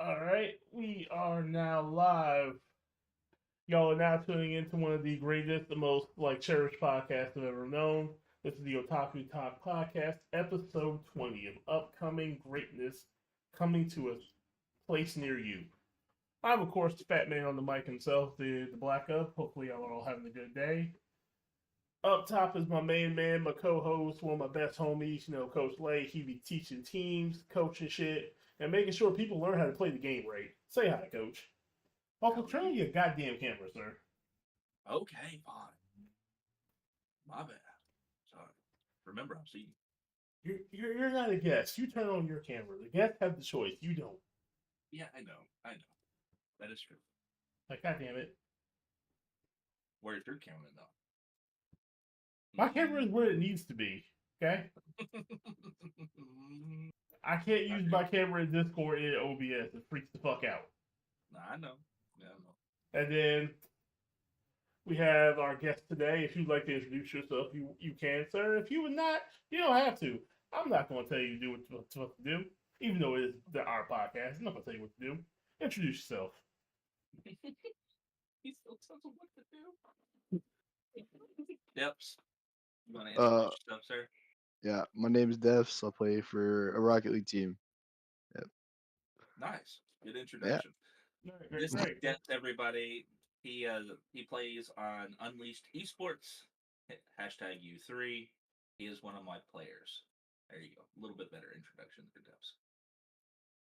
All right, we are now live. Y'all are now tuning into one of the greatest, the most cherished podcasts I've ever known. This is the Otaku Talk Podcast, episode 20 of upcoming greatness coming to a place near you. I'm, of course, the fat man on the mic himself, the Black Up. Hopefully, y'all are all having a good day. Up top is my main man, my co-host, one of my best homies, Coach Lay. He be teaching teams, coaching shit, and making sure people learn how to play the game right. Say hi, Coach. Also, turn on your goddamn camera, sir. Okay, fine. My bad. Sorry. Remember, I'm seeing You're not a guest. You turn on your camera. The guests have the choice. You don't. Yeah, I know. That is true. Goddamn it. Where's your camera, though? My camera is where it needs to be. Okay? I can't use my camera in Discord in OBS. It freaks the fuck out. Nah, I know. Yeah, I know. And then we have our guest today. If you'd like to introduce yourself, you can, sir. If you would not, you don't have to. I'm not going to tell you to do what to do, even though it is our podcast. I'm not going to tell you what to do. Introduce yourself. He still tells him what to do. Yep. You want to introduce yourself, sir? Yeah, my name is Devs. I play for a Rocket League team. Yep. Nice. Good introduction. Yeah. This is Devs, everybody. He plays on Unleashed Esports. Hashtag U3. He is one of my players. There you go. A little bit better introduction for Devs.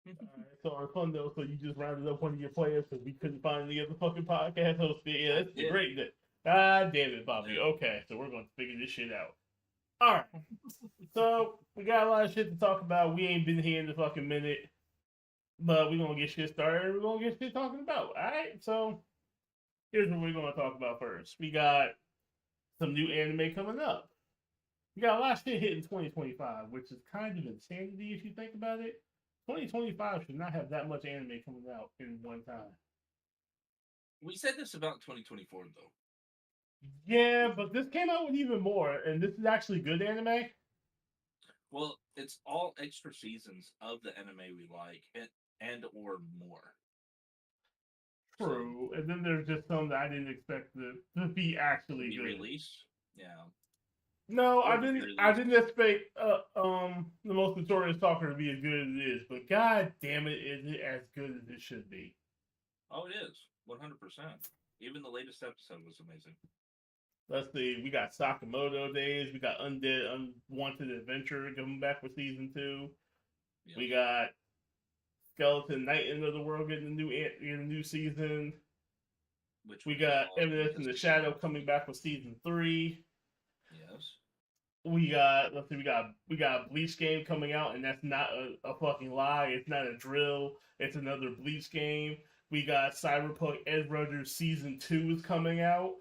Alright, so our fun though, so you just rounded up one of your players because we couldn't find any other fucking podcast host. Yeah, that's great. God damn it, Bobby. Yeah. Okay, so we're going to figure this shit out. Alright, so we got a lot of shit to talk about. We ain't been here in a fucking minute, but we're going to get shit started and we're going to get shit talking about. Alright, so here's what we're going to talk about first. We got some new anime coming up. We got a lot of shit hitting 2025, which is kind of insanity if you think about it. 2025 should not have that much anime coming out in one time. We said this about 2024, though. Yeah, but this came out with even more, and this is actually good anime. Well, it's all extra seasons of the anime we like, and or more. True, and then there's just some that I didn't expect to be actually good. Released, yeah. No, I didn't expect the most notorious talker to be as good as it is, but god damn it, is it as good as it should be? Oh, it is 100%. Even the latest episode was amazing. Let's see, we got Sakamoto Days, we got Undead Unwanted Adventure coming back for season 2. Yep. We got Skeleton Knight in the World getting a new season. Which we got Evidence in the Shadow coming back for season 3. Yes. We got we got Bleach game coming out, and that's not a fucking lie. It's not a drill. It's another Bleach game. We got Cyberpunk Edge Runners season 2 is coming out.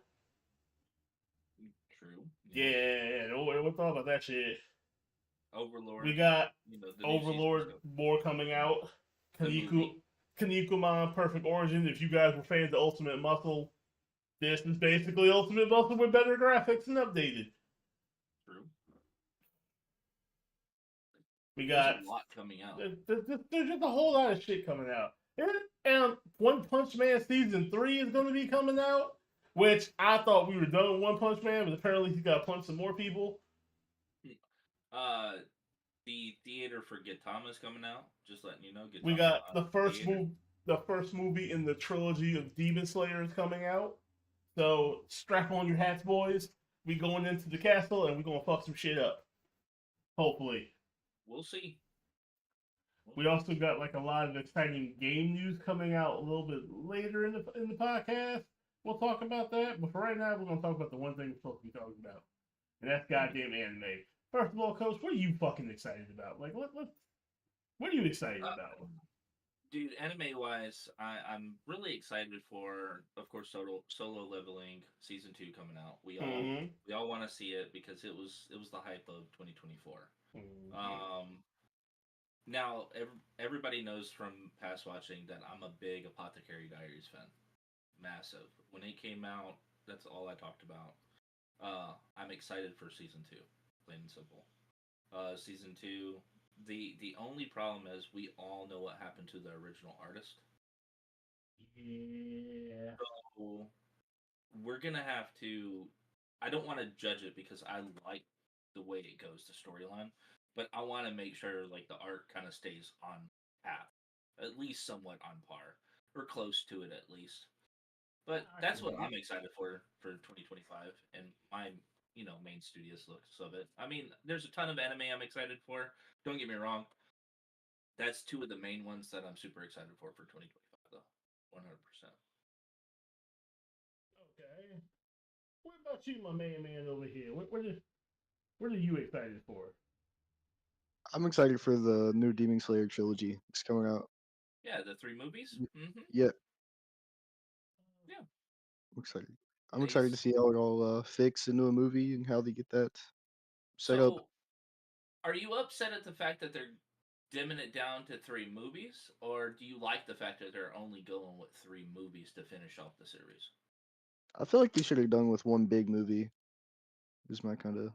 True. Yeah. We'll talk about that shit. Overlord. We got Overlord more coming out. Kinnikuman Perfect Origin. If you guys were fans of Ultimate Muscle, this is basically Ultimate Muscle with better graphics and updated. True. We got a lot coming out. There's just a whole lot of shit coming out. And One Punch Man season 3 is going to be coming out, which I thought we were done with One Punch Man, but apparently he's got to punch some more people. The theater for Gintama is coming out. Just letting you know. Gintama, we got the first movie in the trilogy of Demon Slayer is coming out. So strap on your hats, boys. We going into the castle and we gonna fuck some shit up. Hopefully. We'll see. We also got a lot of exciting game news coming out a little bit later in the podcast. We'll talk about that, but for right now, we're gonna talk about the one thing we're supposed to be talking about, and that's goddamn anime. First of all, Coach, what are you fucking excited about? What are you excited about? Dude, anime-wise, I'm really excited for, of course, Solo Leveling Season 2 coming out. We all want to see it because it was the hype of 2024. Now, everybody knows from past watching that I'm a big Apothecary Diaries fan. Massive. When it came out, that's all I talked about. I'm excited for Season 2. Plain and simple. Season 2 The only problem is we all know what happened to the original artist. Yeah. So we're gonna have to. I don't want to judge it because I like the way it goes, the storyline, but I want to make sure like the art kind of stays on path, at least somewhat on par or close to it at least. But I that's can what dig I'm it. excited for 2025 and my main studious looks of it. I mean, there's a ton of anime I'm excited for. Don't get me wrong. That's two of the main ones that I'm super excited for 2025 though. 100%. Okay. What about you, my man over here? What are you excited for? I'm excited for the new Demon Slayer trilogy. It's coming out. Yeah, the three movies. Yeah, Yeah, I'm excited. I'm they. excited to see how it all fits into a movie and how they get that set up. So, are you upset at the fact that they're dimming it down to three movies, or do you like the fact that they're only going with three movies to finish off the series? I feel like they should have done with one big movie. Is my kind of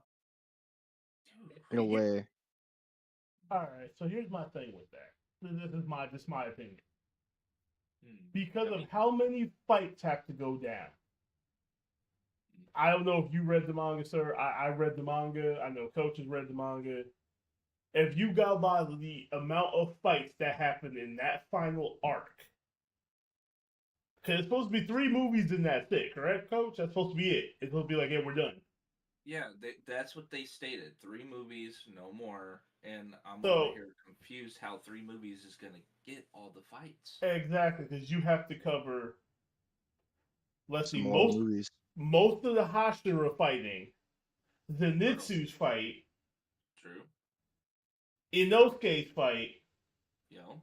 in a Here- way. all right. So here's my thing with that. This is my opinion. Because Tell of me. how many fights have to go down. I don't know if you read the manga, sir. I read the manga. I know Coach has read the manga. If you go by the amount of fights that happen in that final arc, because it's supposed to be three movies in that thick, correct, Coach? That's supposed to be it. It's supposed to be like, yeah, we're done. Yeah, that's what they stated. Three movies, no more. And I'm over So here confused how three movies is going to get all the fights. exactly, because you have to cover. Let's see, Some long movies. most of the Hashira fighting, Zenitsu's Turtles. fight, True. Inosuke's fight, Yo.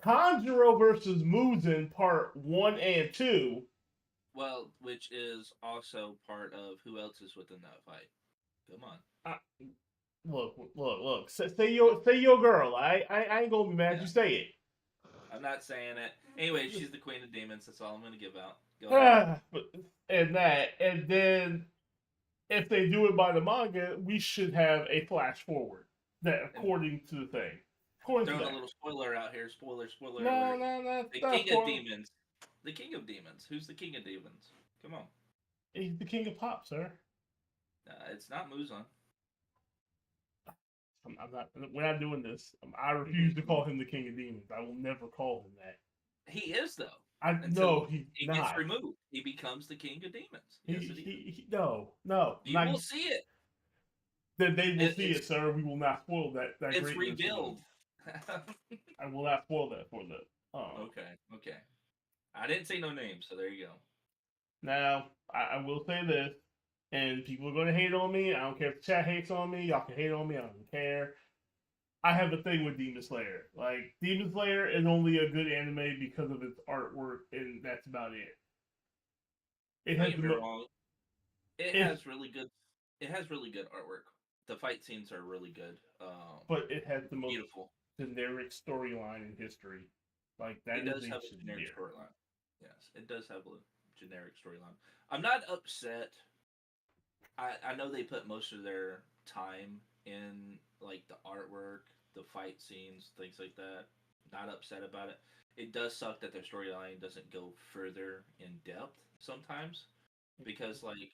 Tanjiro versus Muzan Part 1 and 2. Well, which is also part of who else is within that fight. Come on. Look. Say your girl. I ain't gonna be mad. Yeah. You say it. I'm not saying it. Anyway, she's the queen of demons. That's all I'm going to give out. Go ahead. And then if they do it by the manga, we should have a flash forward. That according to the thing. According to Throwing a that. little spoiler out here. Spoiler No, alert. The that's king of demons. The king of demons. Who's the king of demons? Come on. He's the king of pop, sir. It's not Muzan. I'm not. We're not doing this. I refuse to call him the king of demons. I will never call him that. He is though. No, he's he not. Gets removed. He becomes the king of demons. Yes, No. You will see it. Then they will see it, sir. We will not spoil that. It's revealed. I will not spoil that for them. Okay. I didn't say no names, so there you go. Now, I will say this, and people are going to hate on me. I don't care if the chat hates on me. Y'all can hate on me. I don't care. I have a thing with Demon Slayer. Like, Demon Slayer is only a good anime because of its artwork, and that's about it. It has really good. It has really good artwork. The fight scenes are really good. But it has the most beautiful generic storyline in history. Like that. It does have a generic storyline. Yes, it does have a generic storyline. I'm not upset. I know they put most of their time in like the artwork, the fight scenes, things like that. Not upset about it. It does suck that their storyline doesn't go further in depth sometimes, because like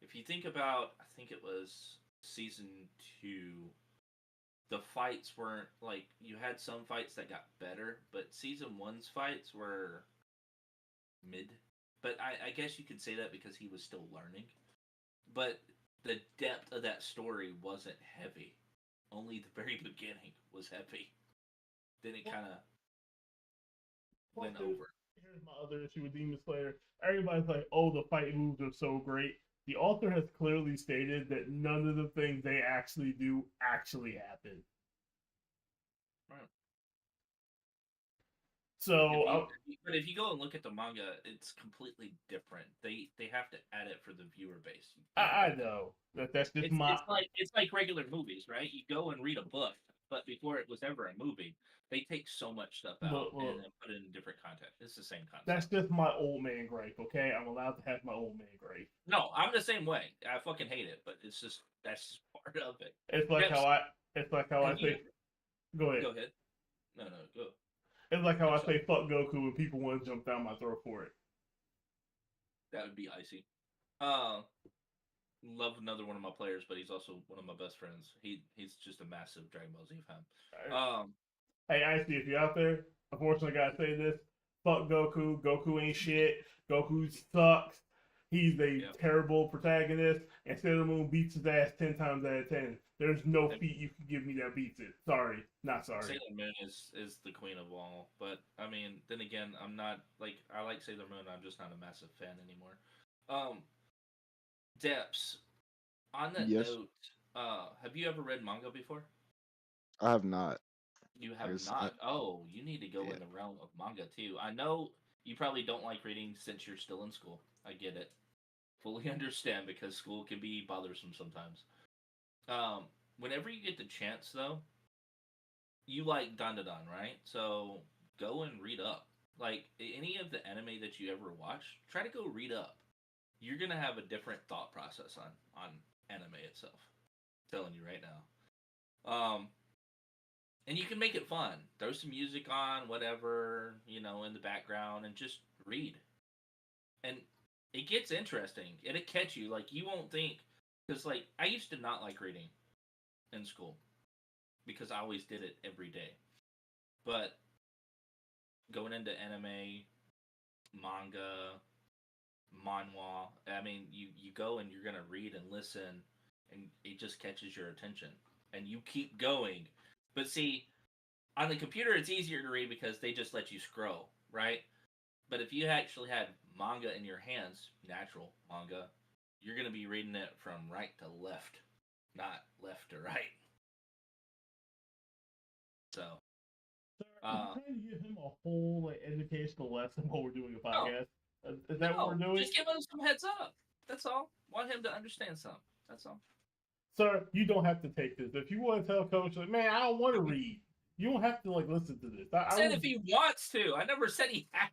if you think about, I think it was season 2, the fights weren't like, you had some fights that got better, but season 1's fights were mid. But I guess you could say that because he was still learning. But the depth of that story wasn't heavy. Only the very beginning was heavy. Then it kind of went over. Here's my other issue with Demon Slayer. Everybody's like, oh, the fight moves are so great. The author has clearly stated that none of the things they actually do actually happen. Right. So, but if you go and look at the manga, it's completely different. They have to add it for the viewer base. I know that's just it's like regular movies, right? You go and read a book, but before it was ever a movie, they take so much stuff out and then put it in different content. It's the same concept. That's just my old man gripe, okay? I'm allowed to have my old man gripe. No, I'm the same way. I fucking hate it, but it's just that's just part of it. It's like how It's like how I say. Go ahead. Go ahead. No, go. It's like how I say fuck Goku when people want to jump down my throat for it. That would be icy. Love another one of my players, but he's also one of my best friends. He's just a massive Dragon Ball Z fan. Hey, Icy, if you're out there, unfortunately, I gotta say this: fuck Goku. Goku ain't shit. Goku sucks. He's a terrible protagonist, and Sailor Moon beats his ass 10 times out of 10. There's no feat you can give me that beats it. Sorry, not sorry. Sailor Moon is the queen of all, but I mean, then again, I'm not I like Sailor Moon. I'm just not a massive fan anymore. Depths. On that note, have you ever read manga before? I have not. You have not? Oh, you need to go in the realm of manga too. I know you probably don't like reading since you're still in school. I get it. Fully understand because school can be bothersome sometimes. Whenever you get the chance though, you like Dandadan, right? So go and read up. Like any of the anime that you ever watch, try to go read up. You're gonna have a different thought process on anime itself. I'm telling you right now. And you can make it fun. Throw some music on, whatever, in the background, and just read. And it gets interesting. It'll catch you. Like, you won't think... Because, I used to not like reading in school. Because I always did it every day. But going into anime, manga, manhwa, I mean, you go and you're going to read and listen, and it just catches your attention. And you keep going. But see, on the computer, it's easier to read because they just let you scroll, right? But if you actually had manga in your hands, natural manga, you're going to be reading it from right to left, not left to right. So, I'm trying to give him a whole educational lesson while we're doing a podcast. Is that what we're doing? Just give him some heads up. That's all. Want him to understand something. That's all. Sir, you don't have to take this. If you want to tell Coach, man, I don't want to read. You don't have to listen to this. I said if he wants to. I never said he had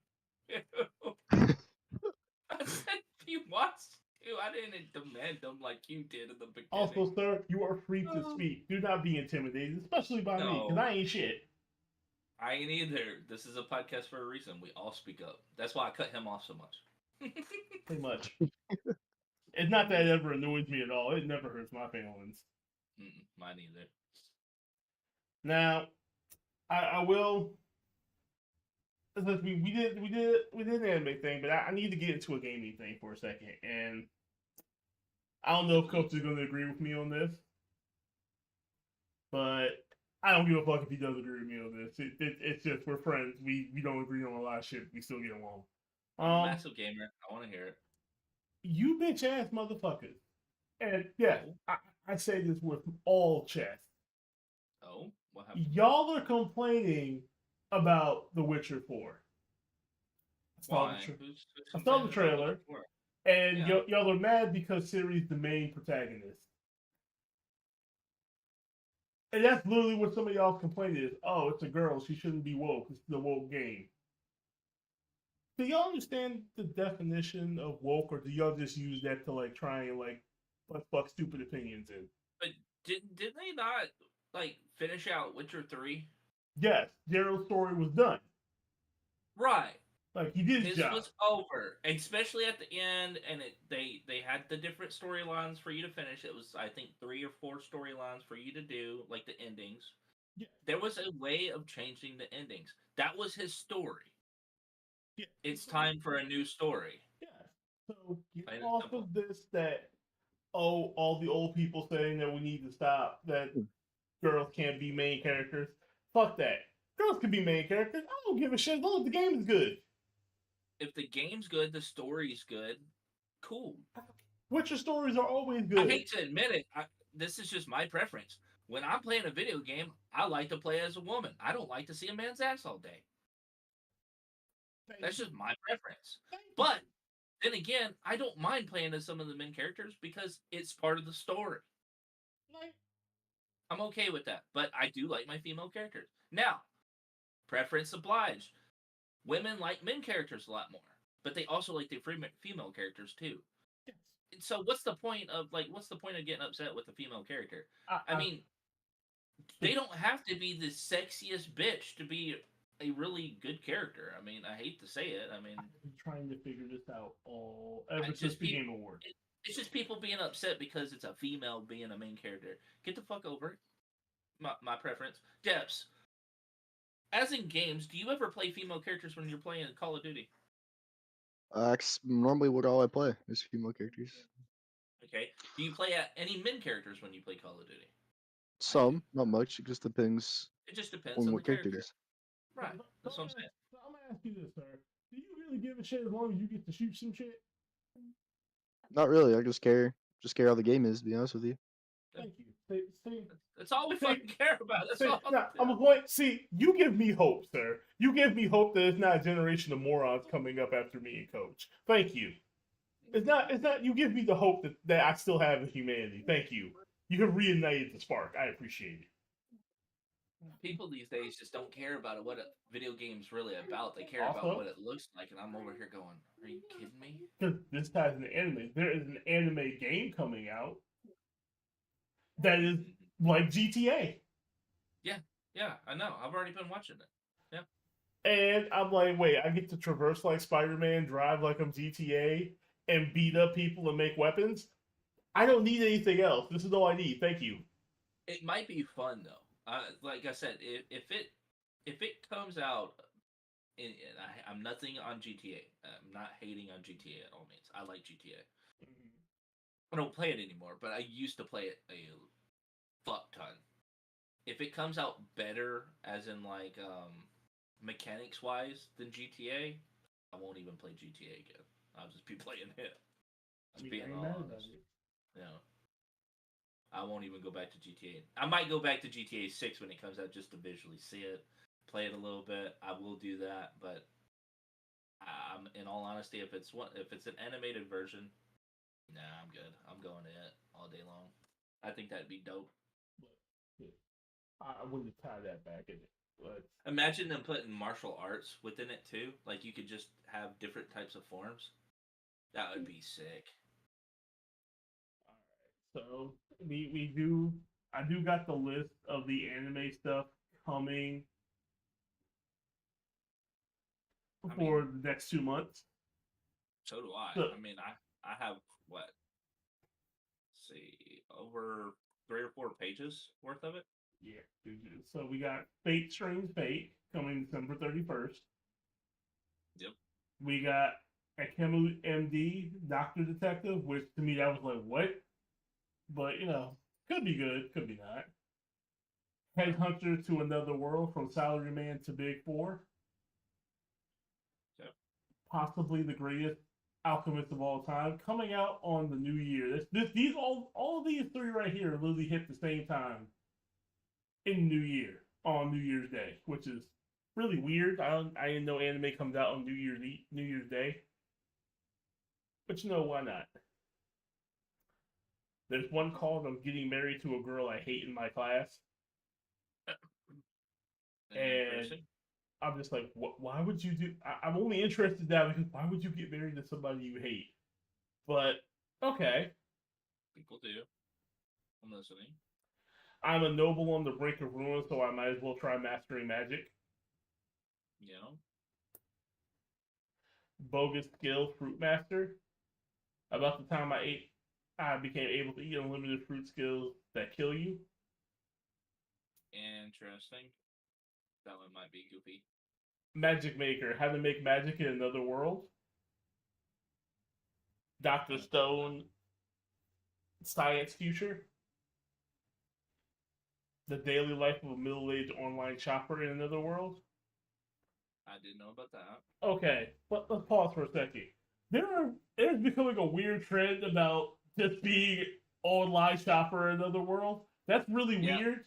to. I said if he wants to. I didn't demand him like you did in the beginning. Also, sir, you are free to speak. Do not be intimidated, especially by me, because I ain't shit. I ain't either. This is a podcast for a reason. We all speak up. That's why I cut him off so much. Pretty much. It's not that it ever annoys me at all. It never hurts my feelings. Mine either. Now, I will. We did an anime thing, but I need to get into a gaming thing for a second, and I don't know if Coach is going to agree with me on this, but I don't give a fuck if he does agree with me on this. It's just we're friends. We don't agree on a lot of shit. We still get along. I'm a massive gamer. I want to hear it. You bitch ass motherfuckers. And yeah, I say this with all chest. Oh, what happened? Y'all are complaining about The Witcher 4. Why? I saw the trailer, and y'all are mad because Ciri's the main protagonist. And that's literally what some of y'all's complaint is. Oh, it's a girl. She shouldn't be woke. It's the woke game. Do y'all understand the definition of woke, or do y'all just use that to try and fuck stupid opinions in? But did they not finish out Witcher 3? Yes, Geralt's story was done. Right. He did his job. This was over, especially at the end, and they had the different storylines for you to finish. It was, I think, 3 or 4 storylines for you to do, the endings. Yeah. There was a way of changing the endings. That was his story. Yeah. It's time for a new story. Yeah. So get off of this that, all the old people saying that we need to stop, that girls can't be main characters. Fuck that. Girls can be main characters. I don't give a shit as long as the game is good. If the game's good, the story's good, cool. Witcher stories are always good. I hate to admit it. This is just my preference. When I'm playing a video game, I like to play as a woman. I don't like to see a man's ass all day. That's just my preference. But then again, I don't mind playing as some of the main characters because it's part of the story. I'm okay with that. But I do like my female characters. Now, preference obliged. Women like men characters a lot more. But they also like the female characters too. Yes. So what's the point of getting upset with a female character? I mean, they don't have to be the sexiest bitch to be a really good character. I mean, I hate to say it. I mean, I've been trying to figure this out ever since just the people. Game Awards. It's just people being upset because it's a female being a main character. Get the fuck over it. My preference. Debs, as in games, do you ever play female characters when you're playing Call of Duty? Normally, what all I play is female characters. Okay. Do you play any men characters when you play Call of Duty? Some, not much. It just depends It just depends on on the what character it character. is. Right. That's what I'm saying. So I'm gonna ask you this, sir. Do you really give a shit as long as you get to shoot some shit? Not really. I just care how the game is. To be honest with you. Thank you. That's all we fucking care about. That's all. I'm going. See, you give me hope, sir. You give me hope that it's not a generation of morons coming up after me and Coach. Thank you. It's not. You give me the hope that I still have in humanity. Thank you. You have reignited the spark. I appreciate it. People these days just don't care about what a video game's really about. They care about what it looks like, and I'm over here going, "Are you kidding me?" Because this ties into anime. There is an anime game coming out that is like GTA. Yeah, I know. I've already been watching it. Yeah. And I'm like, wait, I get to traverse like Spider-Man, drive like I'm GTA, and beat up people and make weapons? I don't need anything else. This is all I need. Thank you. It might be fun though. Like I said, if it comes out, I'm nothing on GTA. I'm not hating on GTA at all means. I like GTA. I don't play it anymore, but I used to play it a fuck ton. If it comes out better, as in like mechanics wise than GTA, I won't even play GTA again. I'll just be playing it. Just being all honest. Yeah. I won't even go back to GTA. I might go back to GTA 6 when it comes out just to visually see it, play it a little bit. I will do that, but in all honesty, if it's an animated version, nah, I'm good. I'm going to it all day long. I think that'd be dope. I wouldn't tie that back in it. But imagine them putting martial arts within it too. Like you could just have different types of forms. That would be sick. So I do got the list of the anime stuff coming for the next 2 months. So do I. So, I mean, I have what? Let's see, over 3 or 4 pages worth of it. Yeah. So we got Fate Strange Fate coming December 31st. Yep. We got Akemu MD Doctor Detective, which to me that was like what? But could be good, could be not. Headhunter to Another World from Salaryman to Big Four. Yep. Possibly the greatest alchemist of all time, coming out on the new year. These all of these 3 right here literally hit the same time in New Year on New Year's Day, which is really weird. I didn't know anime comes out on New Year's Day, but why not? There's one called "I'm Getting Married to a Girl I Hate in My Class," and I'm just like, why would you do? I'm only interested in that because why would you get married to somebody you hate? But okay, people do. I'm listening. I'm a noble on the brink of ruin, so I might as well try mastering magic. Yeah. Bogus skill fruit master. About the time I became able to eat unlimited fruit skills that kill you. Interesting. That one might be goofy. Magic Maker, how to make magic in another world. Dr. Stone, Science Future. The daily life of a middle-aged online shopper in another world. I didn't know about that. Okay, let's pause for a second. There's becoming a weird trend about just being online shopper in another world. That's really weird.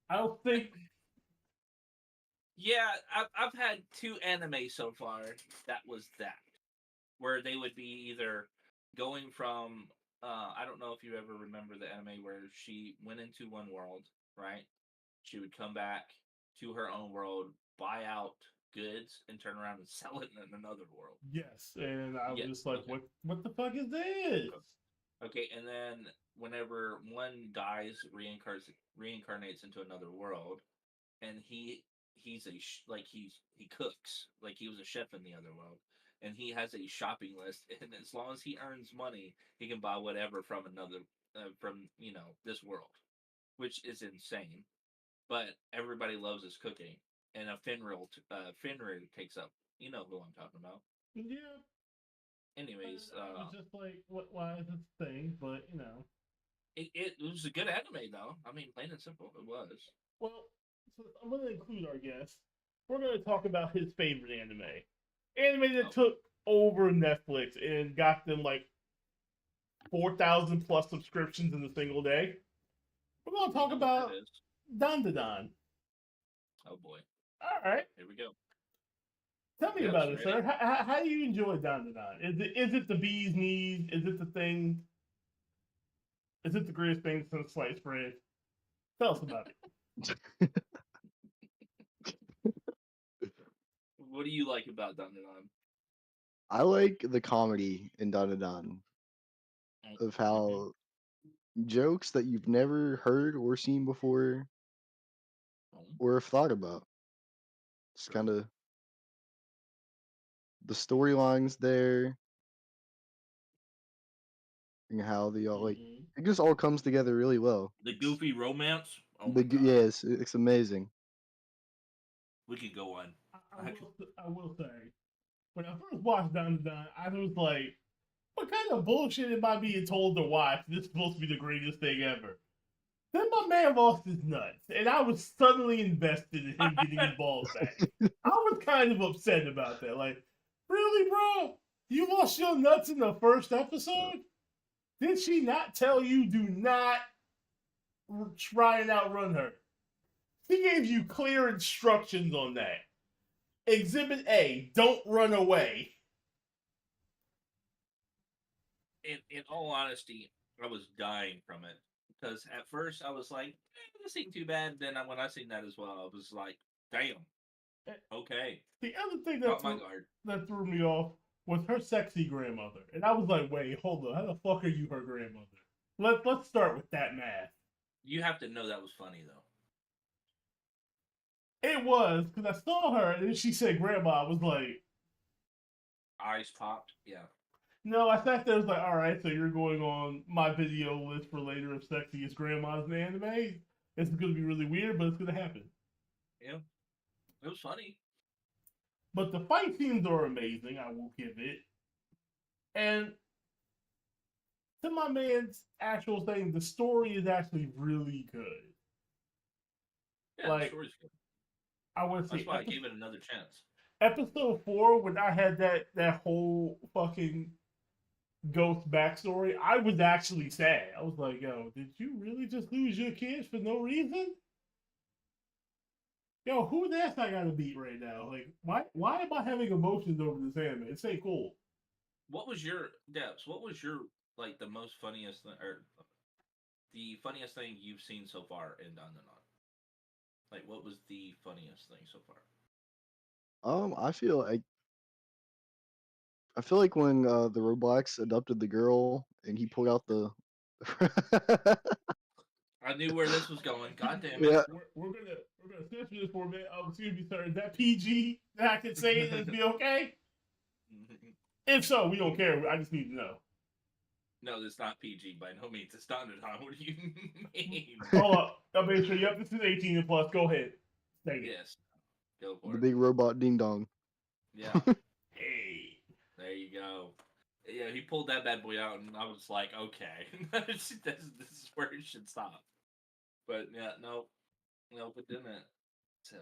I don't think. Yeah, I've had 2 anime so far that was that, where they would be either going from I don't know if you ever remember the anime where she went into one world, right? She would come back to her own world, buy out goods, and turn around and sell it in another world. Yes, and I was just like, what the fuck is this? Okay, and then whenever one dies, reincarnates into another world, and he's he cooks, like he was a chef in the other world, and he has a shopping list, and as long as he earns money, he can buy whatever from another from this world, which is insane. But everybody loves his cooking, and a Fenrir takes up. You know who I'm talking about. Yeah. Anyways, I was just like, why is this thing? But it was a good anime though. I mean, plain and simple, it was. Well, so I'm going to include our guest. We're going to talk about his favorite anime that took over Netflix and got them like 4,000 plus subscriptions in a single day. We're going to talk about Dandadan. Oh boy! All right, here we go. Tell me about it, sir. How do you enjoy Dandadan? Is it the bee's knees? Is it the thing? Is it the greatest thing since sliced bread? Tell us about it. What do you like about Dandadan? I like the comedy in Dandadan of how jokes that you've never heard or seen before or have thought about. It's kind of the storylines there and how they all like it just all comes together really well. The goofy romance. Oh my God. Yes, it's amazing. We could go on. I will say, when I first watched Dandadan, I was like, what kind of bullshit am I being told to watch? This is supposed to be the greatest thing ever. Then my man lost his nuts, and I was suddenly invested in him getting his balls back. I was kind of upset about that. Like, really, bro? You lost your nuts in the first episode? Did she not tell you do not try and outrun her? She gave you clear instructions on that. Exhibit A, don't run away. In all honesty, I was dying from it. Because at first I was like, this ain't too bad. Then when I seen that as well, I was like, damn. Okay. The other thing that threw me off was her sexy grandmother. And I was like, wait, hold on. How the fuck are you her grandmother? Let's start with that math. You have to know that was funny, though. It was, because I saw her, and then she said grandma. I was like... Eyes popped? Yeah. No, I sat there and was like, all right, so you're going on my video list for later of sexiest grandmas in anime? It's going to be really weird, but it's going to happen. Yeah. It was funny. But the fight scenes are amazing, I will give it. And to my man's actual thing, the story is actually really good. Yeah, the story's good. I want to say that's why I gave it another chance. Episode 4, when I had that whole fucking ghost backstory, I was actually sad. I was like, yo, did you really just lose your kids for no reason? Yo, who the ass I gotta beat right now? Like, why am I having emotions over this anime? It's ain't cool. What was your like the most funniest thing, or the funniest thing you've seen so far in Dandadan? Like, what was the funniest thing so far? I feel like when the Roblox adopted the girl and he pulled out the. I knew where this was going. God damn it! Yeah. We're gonna censor this for a minute. Excuse me, sir. Is that PG? That I can say it and be okay? If so, we don't care. I just need to know. No, it's not PG by no means. It's Dandadan. What do you mean? Hold up. I'll make sure. Yep, this is 18 and plus. Go ahead. Yes. Go for the it. big robot ding dong. Yeah. Hey. There you go. Yeah, he pulled that bad boy out, and I was like, okay, this is where it should stop. But yeah, nope, it didn't. So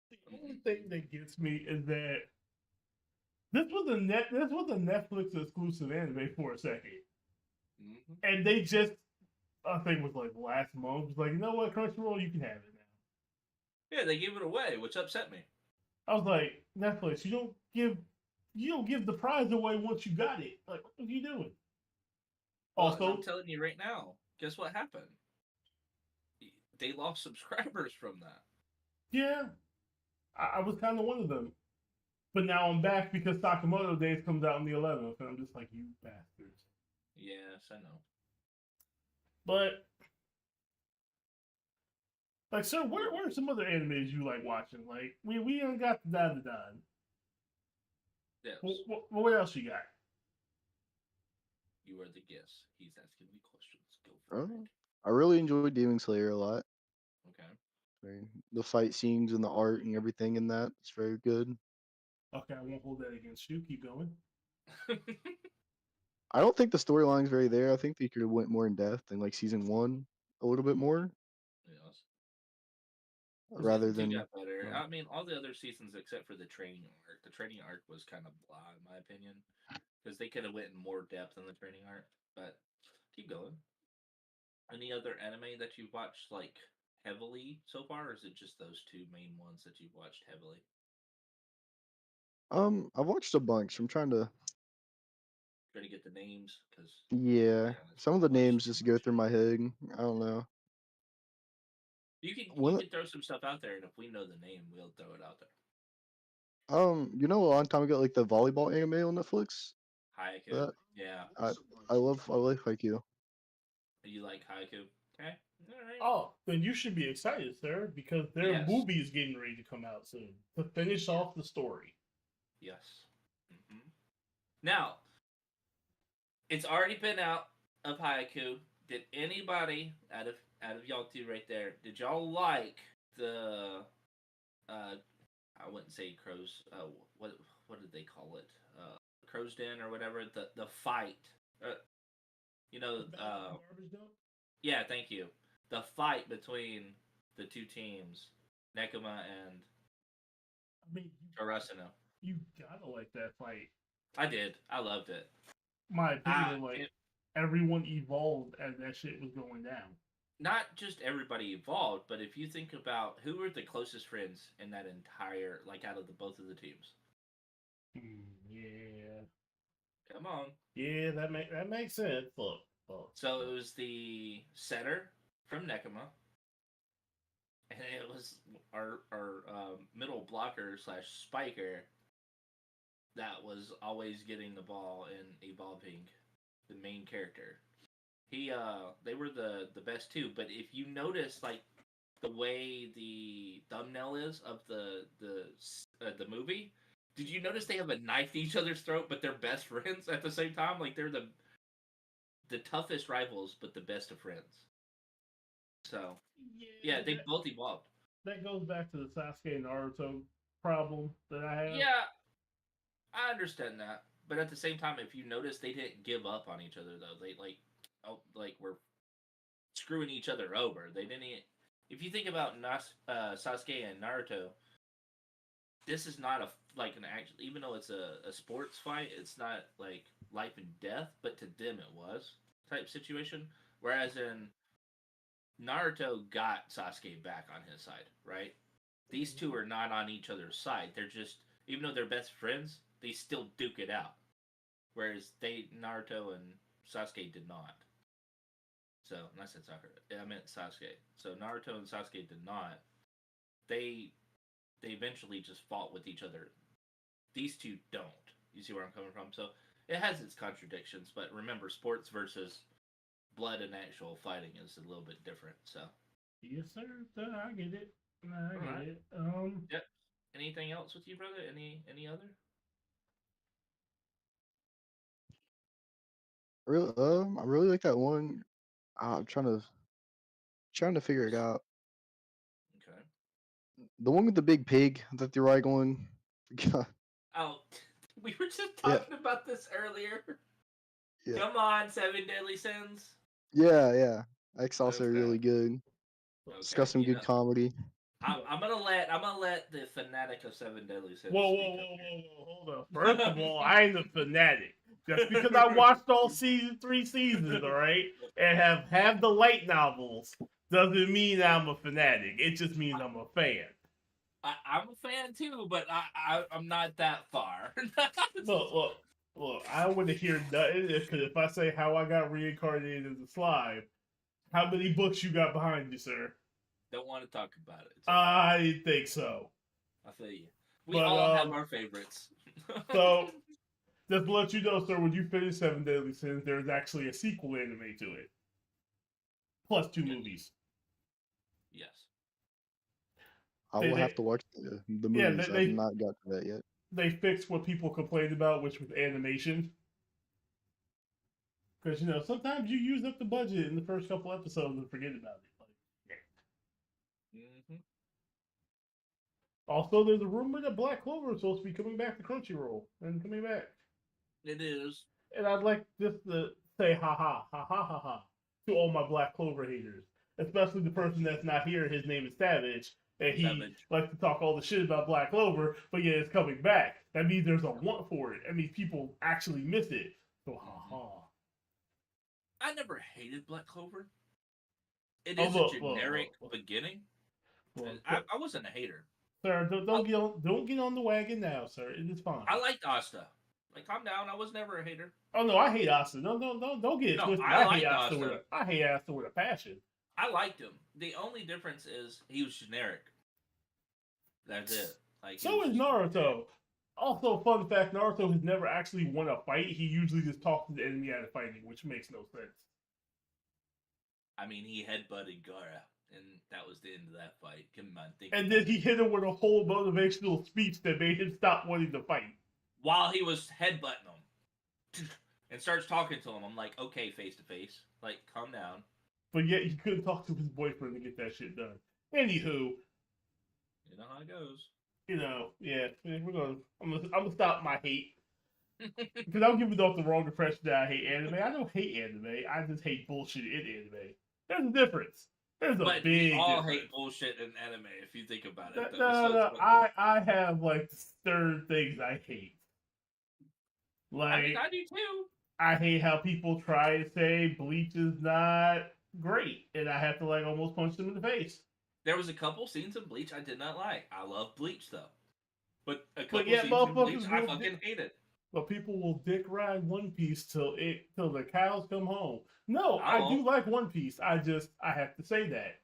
the only thing that gets me is that this was a Netflix exclusive anime for a second, and they just, I think it was like last month, was like, you know what, Crunchyroll, you can have it now. Yeah, they gave it away, which upset me. I was like, Netflix, you don't give the prize away once you got it. Like, what are you doing? Well, Also, I'm telling you right now, guess what happened? They lost subscribers from that. Yeah, I was kind of one of them. But now I'm back because Sakamoto Days comes out on the 11th, and I'm just like, you bastards. Yes, I know. But like, sir, what are some other animes you like watching? Like, we ain't got the Dandadan. Yes. What else you got? You are the guest. He's asking me questions. Go for it. I really enjoyed Demon Slayer a lot. Okay. The fight scenes and the art and everything in that, it's very good. Okay, I won't hold that against you. Keep going. I don't think the storyline's very there. I think they could have went more in depth in like season 1 a little bit more. Yes. Rather Season 2 than got better. I mean, all the other seasons except for the training arc. The training arc was kind of blah, in my opinion, because they could have went in more depth in the training arc. But keep going. Any other anime that you've watched like heavily so far, or is it just those two main ones that you've watched heavily? I've watched a bunch. I'm trying to Get the names because yeah, some of the I've watched names too just go much. through my head. I don't know. You can throw some stuff out there, and if we know the name, we'll throw it out there. You know, a long time ago, like the volleyball anime on Netflix. Haiku, That yeah. I like Haikyuu. You like Haiku? Okay, all right. Oh, then you should be excited, sir, because their movie is getting ready to come out soon to finish off the story. Yes. Mm-hmm. Now, it's already been out of Haiku. Did anybody out of y'all two right there? Did y'all like the? I wouldn't say crows. What did they call it? Crow's Den or whatever. The fight. You know. Yeah. Thank you. The fight between the two teams, Nekoma and Karasuno. You gotta like that fight. I did. I loved it. My opinion, everyone evolved as that shit was going down. Not just everybody evolved, but if you think about who were the closest friends in that entire, like out of both of the teams. Yeah. Come on. Yeah, that makes sense. Look. So it was the setter from Nekoma, and it was our middle blocker / spiker that was always getting the ball and evolving the main character. They were the best too, but if you notice like the way the thumbnail is of the movie, did you notice they have a knife to each other's throat, but they're best friends at the same time? Like they're the toughest rivals, but the best of friends. So yeah, they both evolved. That goes back to the Sasuke and Naruto problem that I have. Yeah, I understand that, but at the same time, if you notice, they didn't give up on each other though. They were screwing each other over. They didn't. If you think about Sasuke and Naruto, this is not an actual. Even though it's a sports fight, it's not like life and death. But to them, it was type situation. Whereas in Naruto got Sasuke back on his side, right? These two are not on each other's side. They're just, even though they're best friends, they still duke it out. Whereas Naruto and Sasuke did not. So, I said Sakura. I meant Sasuke. So Naruto and Sasuke did not. They eventually just fought with each other. These two don't. You see where I'm coming from? So it has its contradictions, but remember, sports versus blood and actual fighting is a little bit different. So yes, sir. I get it. I get it. Yep. Anything else with you, brother? Any other? I really like that one. I'm trying to figure it out. Okay. The one with the big pig that they're riding on. Oh, we were just talking about this earlier. Yeah. Come on, Seven Deadly Sins. Yeah. That's also really good. Okay. It's got some good comedy. I'm gonna let the fanatic of Seven Deadly Sins. Whoa, hold up. First of all, I ain't a fanatic. Just because I watched all 3 seasons, all right, and have the light novels, doesn't mean I'm a fanatic. It just means I'm a fan. I'm a fan too, but I'm not that far. Look, I want to hear nothing, because if I say how I got reincarnated as a slime, how many books you got behind you, sir? Don't want to talk about it. I didn't think so. I feel you. We all have our favorites. So, just to let you know, sir, when you finish Seven Deadly Sins, there's actually a sequel anime to it. plus 2 movies. Yes. I will have to watch the movies. I've not got to that yet. They fixed what people complained about, which was animation. Because, sometimes you use up the budget in the first couple episodes and forget about it. Also, there's a rumor that Black Clover is supposed to be coming back to Crunchyroll and coming back. It is. And I'd like just to say ha ha to all my Black Clover haters, especially the person that's not here. His name is Savage, and he likes to talk all the shit about Black Clover, but yeah, it's coming back. That means there's a want for it. That means people actually miss it. So ha ha. I never hated Black Clover. It is a generic beginning. I wasn't a hater. Sir, don't get on the wagon now, sir. It is fine. I liked Asta. Like, calm down. I was never a hater. Oh no, I hate Asta. Don't get it twisted. I hate Asta with a passion. I liked him. The only difference is he was generic. That's it. Like, so is Naruto. Also, fun fact: Naruto has never actually won a fight. He usually just talks to the enemy out of fighting, which makes no sense. I mean, he headbutted Gaara, and that was the end of that fight. Come on, and then he hit him with a whole motivational speech that made him stop wanting to fight. While he was headbutting him. And starts talking to him. I'm like, okay, face to face. Like, calm down. But yet he couldn't talk to his boyfriend to get that shit done. Anywho. You know how it goes. Yeah. I'm gonna stop my hate. Because I'm giving off the wrong impression that I hate anime. I don't hate anime. I just hate bullshit in anime. There's a difference. There's a big difference. We all hate bullshit in anime, if you think about it. No. I have, like, certain things I hate. Like, I mean, I do too. I hate how people try to say Bleach is not great, and I have to, like, almost punch them in the face. There was a couple scenes in Bleach I did not like. I love Bleach, though. But a couple scenes in Bleach I fucking hated. But people will dick ride One Piece till the cows come home. No, I do like One Piece. I have to say that.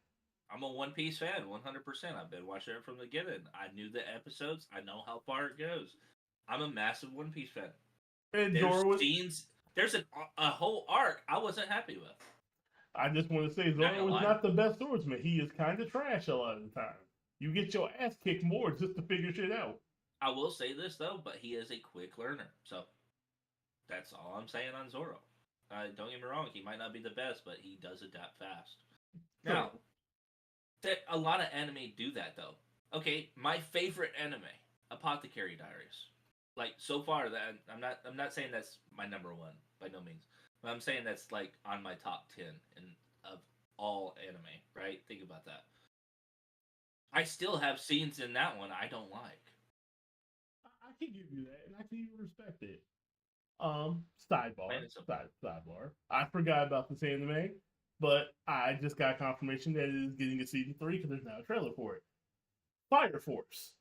I'm a One Piece fan, 100%. I've been watching it from the beginning. I knew the episodes. I know how far it goes. I'm a massive One Piece fan. And there's a whole arc I wasn't happy with. I just want to say Zoro was not the best swordsman. He is kind of trash a lot of the time. You get your ass kicked more just to figure shit out. I will say this, though, but he is a quick learner. So, that's all I'm saying on Zoro. Don't get me wrong, he might not be the best, but he does adapt fast. Now, a lot of anime do that, though. Okay, my favorite anime, Apothecary Diaries. Like, so far, that I'm not saying that's my number one, by no means. But I'm saying that's, like, on my top 10 of all anime, right? Think about that. I still have scenes in that one I don't like. I can give you that, and I can even respect it. Sidebar. I forgot about this anime, but I just got confirmation that it is getting a season 3 because there's now a trailer for it. Fire Force.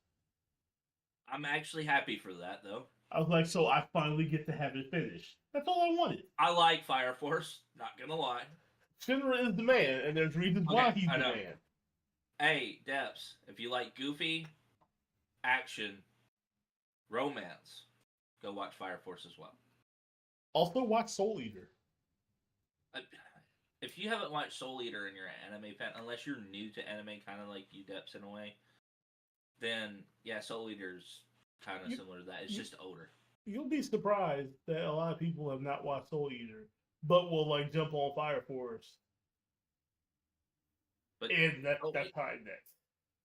I'm actually happy for that, though. I was like, so I finally get to have it finished. That's all I wanted. I like Fire Force, not gonna lie. Shinra is the man, and there's reasons why he's the man. Hey, Depps, if you like goofy, action, romance, go watch Fire Force as well. Also watch Soul Eater. If you haven't watched Soul Eater and you're an anime fan, unless you're new to anime, kind of like you, Depps, in a way, then, yeah, Soul Eater's kind of similar to that. It's just older. You'll be surprised that a lot of people have not watched Soul Eater, but will, like, jump on Fire Force. But and that's fine next.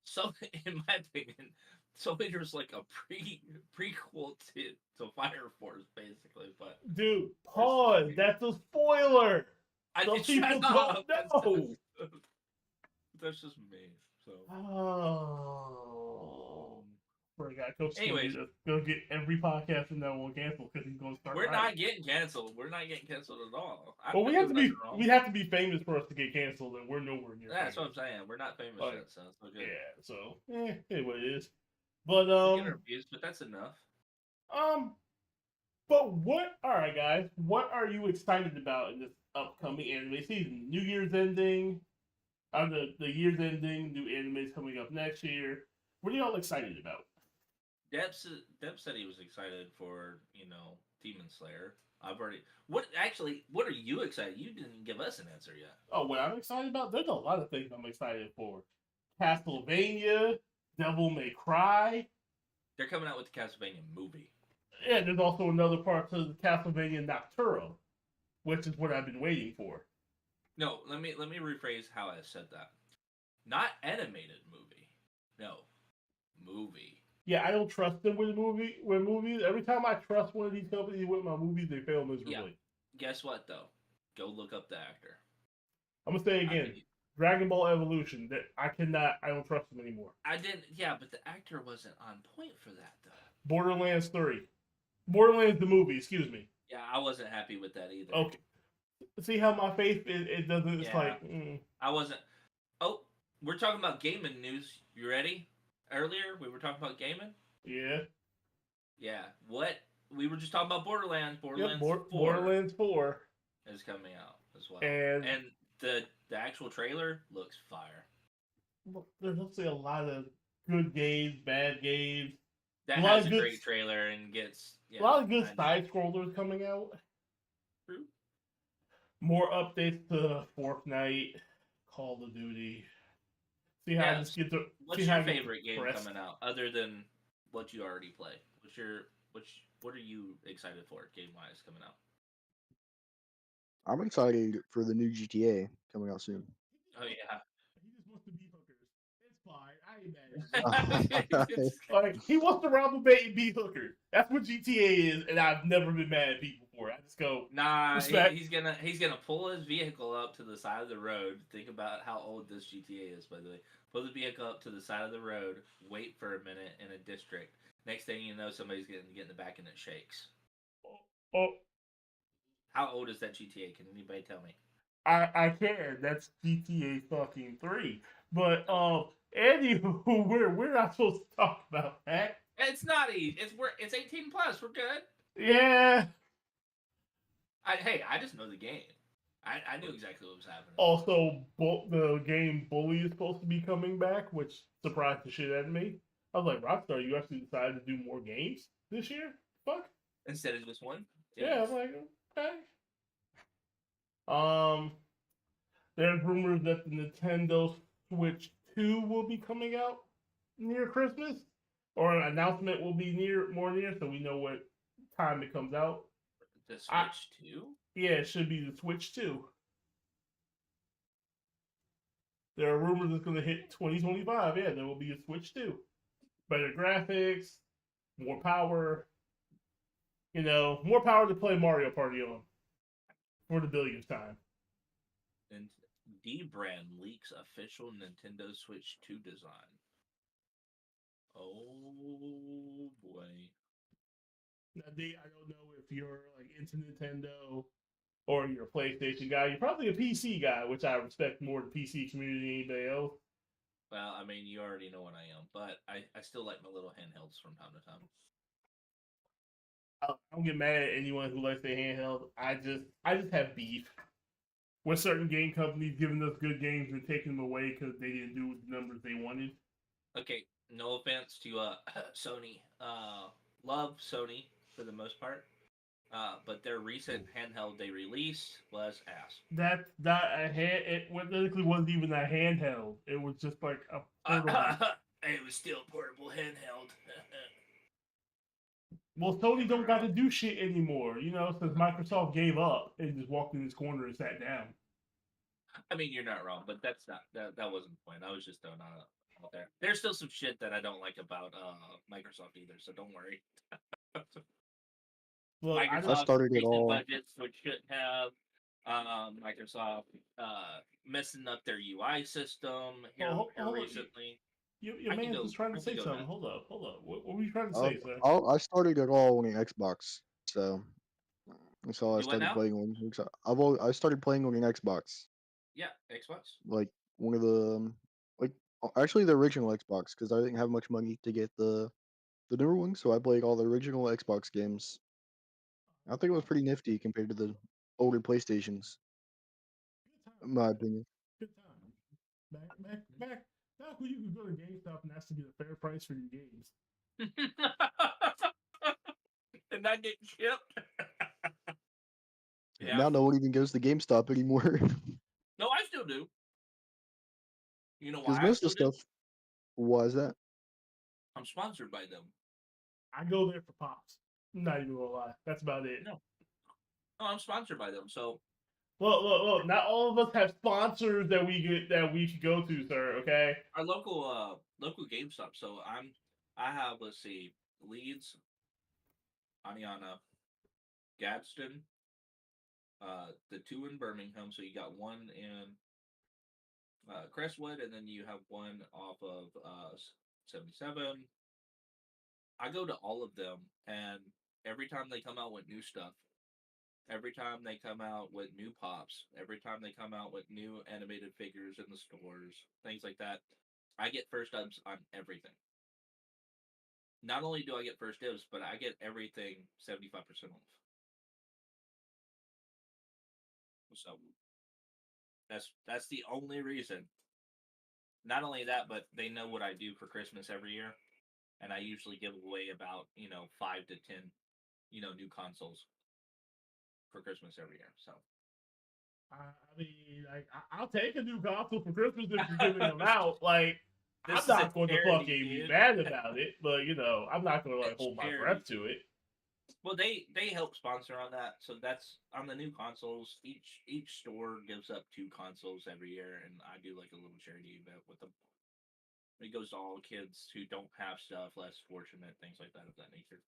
So, in my opinion, Soul Eater's like a prequel to Fire Force, basically. But dude, pause. That's a spoiler. Some people don't know. That's just me. So. Oh. Forgot. Coach anyways, go get every podcast from now on canceled because he's going to start. We're not getting canceled. We're not getting canceled at all. Well, we have to be famous for us to get canceled, and we're nowhere near. That's what I'm saying. We're not famous yet, so it's so good. Yeah. So, anyway, it is. But but that's enough. But all right, guys, what are you excited about in this upcoming anime season? New Year's ending. The year's ending. New anime's coming up next year. What are y'all excited about? Deb said he was excited for, Demon Slayer. I've already. What actually? What are you excited? You didn't give us an answer yet. Oh, what I'm excited about? There's a lot of things I'm excited for. Castlevania, Devil May Cry. They're coming out with the Castlevania movie. Yeah, there's also another part to the Castlevania Nocturno, which is what I've been waiting for. No, let me rephrase how I said that. Not animated movie. No, movie. Yeah, I don't trust them with movies. Every time I trust one of these companies with my movies, they fail miserably. Yeah. Guess what though? Go look up the actor. I'm gonna say again, Dragon Ball Evolution. That I don't trust them anymore. I didn't. Yeah, but the actor wasn't on point for that though. Borderlands 3. Borderlands the movie. Excuse me. Yeah, I wasn't happy with that either. Okay. See how my faith it doesn't. It's like I wasn't. Oh, we're talking about gaming news. You ready? Earlier we were talking about gaming. Yeah. Yeah. What? We were just talking about Borderlands. Borderlands 4. Borderlands 4 is coming out as well. And the actual trailer looks fire. There's also a lot of good games, bad games. That has a great trailer and gets a lot of good side scrollers coming out. True. More updates to Fortnite, Call of Duty. See how I just get to. What's your favorite game coming out other than what you already play? What are you excited for game wise coming out? I'm excited for the new GTA coming out soon. Oh yeah. He just wants to be hookers. It's fine. I ain't mad at him. Like he wants to rob a bank and be hookers. That's what GTA is, and I've never been mad at people for it. I just go, nah. He's gonna pull his vehicle up to the side of the road. Think about how old this GTA is, by the way. Pull the vehicle up to the side of the road. Wait for a minute in a district. Next thing you know, somebody's gonna get in the back and it shakes. Oh. How old is that GTA? Can anybody tell me? I can. That's GTA fucking 3. But Andy, we're not supposed to talk about that. It's not easy. It's 18 plus. We're good. Yeah. I just know the game. I knew exactly what was happening. Also, the game Bully is supposed to be coming back, which surprised the shit out of me. I was like, Rockstar, you actually decided to do more games this year? Fuck. Instead of just one? Yeah, I'm like, okay. There's rumors that the Nintendo Switch 2 will be coming out near Christmas, or an announcement will be more near, so we know what time it comes out. The Switch 2? Yeah, it should be the Switch 2. There are rumors it's going to hit 2025. Yeah, there will be a Switch 2. Better graphics, more power. More power to play Mario Party on for the billionth time. And D-Brand leaks official Nintendo Switch 2 design. Oh boy. Now, D, I don't know if you're like into Nintendo or you're a PlayStation guy. You're probably a PC guy, which I respect more the PC community than anybody else. Well, I mean, you already know what I am, but I still like my little handhelds from time to time. I don't get mad at anyone who likes their handheld. I just have beef with certain game companies giving us good games and taking them away because they didn't do the numbers they wanted. Okay, no offense to Sony. Love Sony for the most part. But their recent handheld they released was ass. That's not a hand. It literally wasn't even a handheld. It was just like a portable. It was still a portable handheld. Well, Sony don't got to do shit anymore, since Microsoft gave up and just walked in this corner and sat down. I mean, you're not wrong, but that wasn't the point. I was just throwing out there. There's still some shit that I don't like about Microsoft either, so don't worry. Well, Microsoft started it all. Budgets which shouldn't have. Microsoft messing up their UI system here recently. Your man was trying to say something. Hold up. What were you trying to say, sir? I started it all on the Xbox, so that's all I started playing on. I started playing on an Xbox. Yeah, Xbox. Like one of the actually the original Xbox, because I didn't have much money to get the newer one, so I played all the original Xbox games. I think it was pretty nifty compared to the older PlayStations. In my opinion. Good time. Back when you could go to GameStop and ask to get a fair price for your games. And not get chipped. Yeah. Now no one even goes to GameStop anymore. No, I still do. You know Because why I most of still the do? stuff, why is that? I'm sponsored by them. I go there for pops. I'm not even gonna lie. That's about it. No, I'm sponsored by them. So Look. Not all of us have sponsors that we should go to, sir. Okay. our local GameStop. So I have, let's see, Leeds, Aniana, Gadsden, the two in Birmingham. So you got one in Crestwood, and then you have one off of 77. I go to all of them, and every time they come out with new stuff, every time they come out with new pops, every time they come out with new animated figures in the stores, things like that, I get first dibs on everything. Not only do I get first dibs, but I get everything 75% off. So that's the only reason. Not only that, but they know what I do for Christmas every year, and I usually give away about 5 to 10 new consoles for Christmas every year. So I mean, like, I'll take a new console for Christmas if you're giving them out. Like, this I'm not going to charity, fucking be dude. mad about it, but I'm not going to like It's hold my charity. breath to it. Well, they help sponsor on that, so that's on the new consoles. Each store gives up 2 consoles every year, and I do like a little charity event with them. It goes to all kids who don't have stuff, less fortunate, things like that of that nature.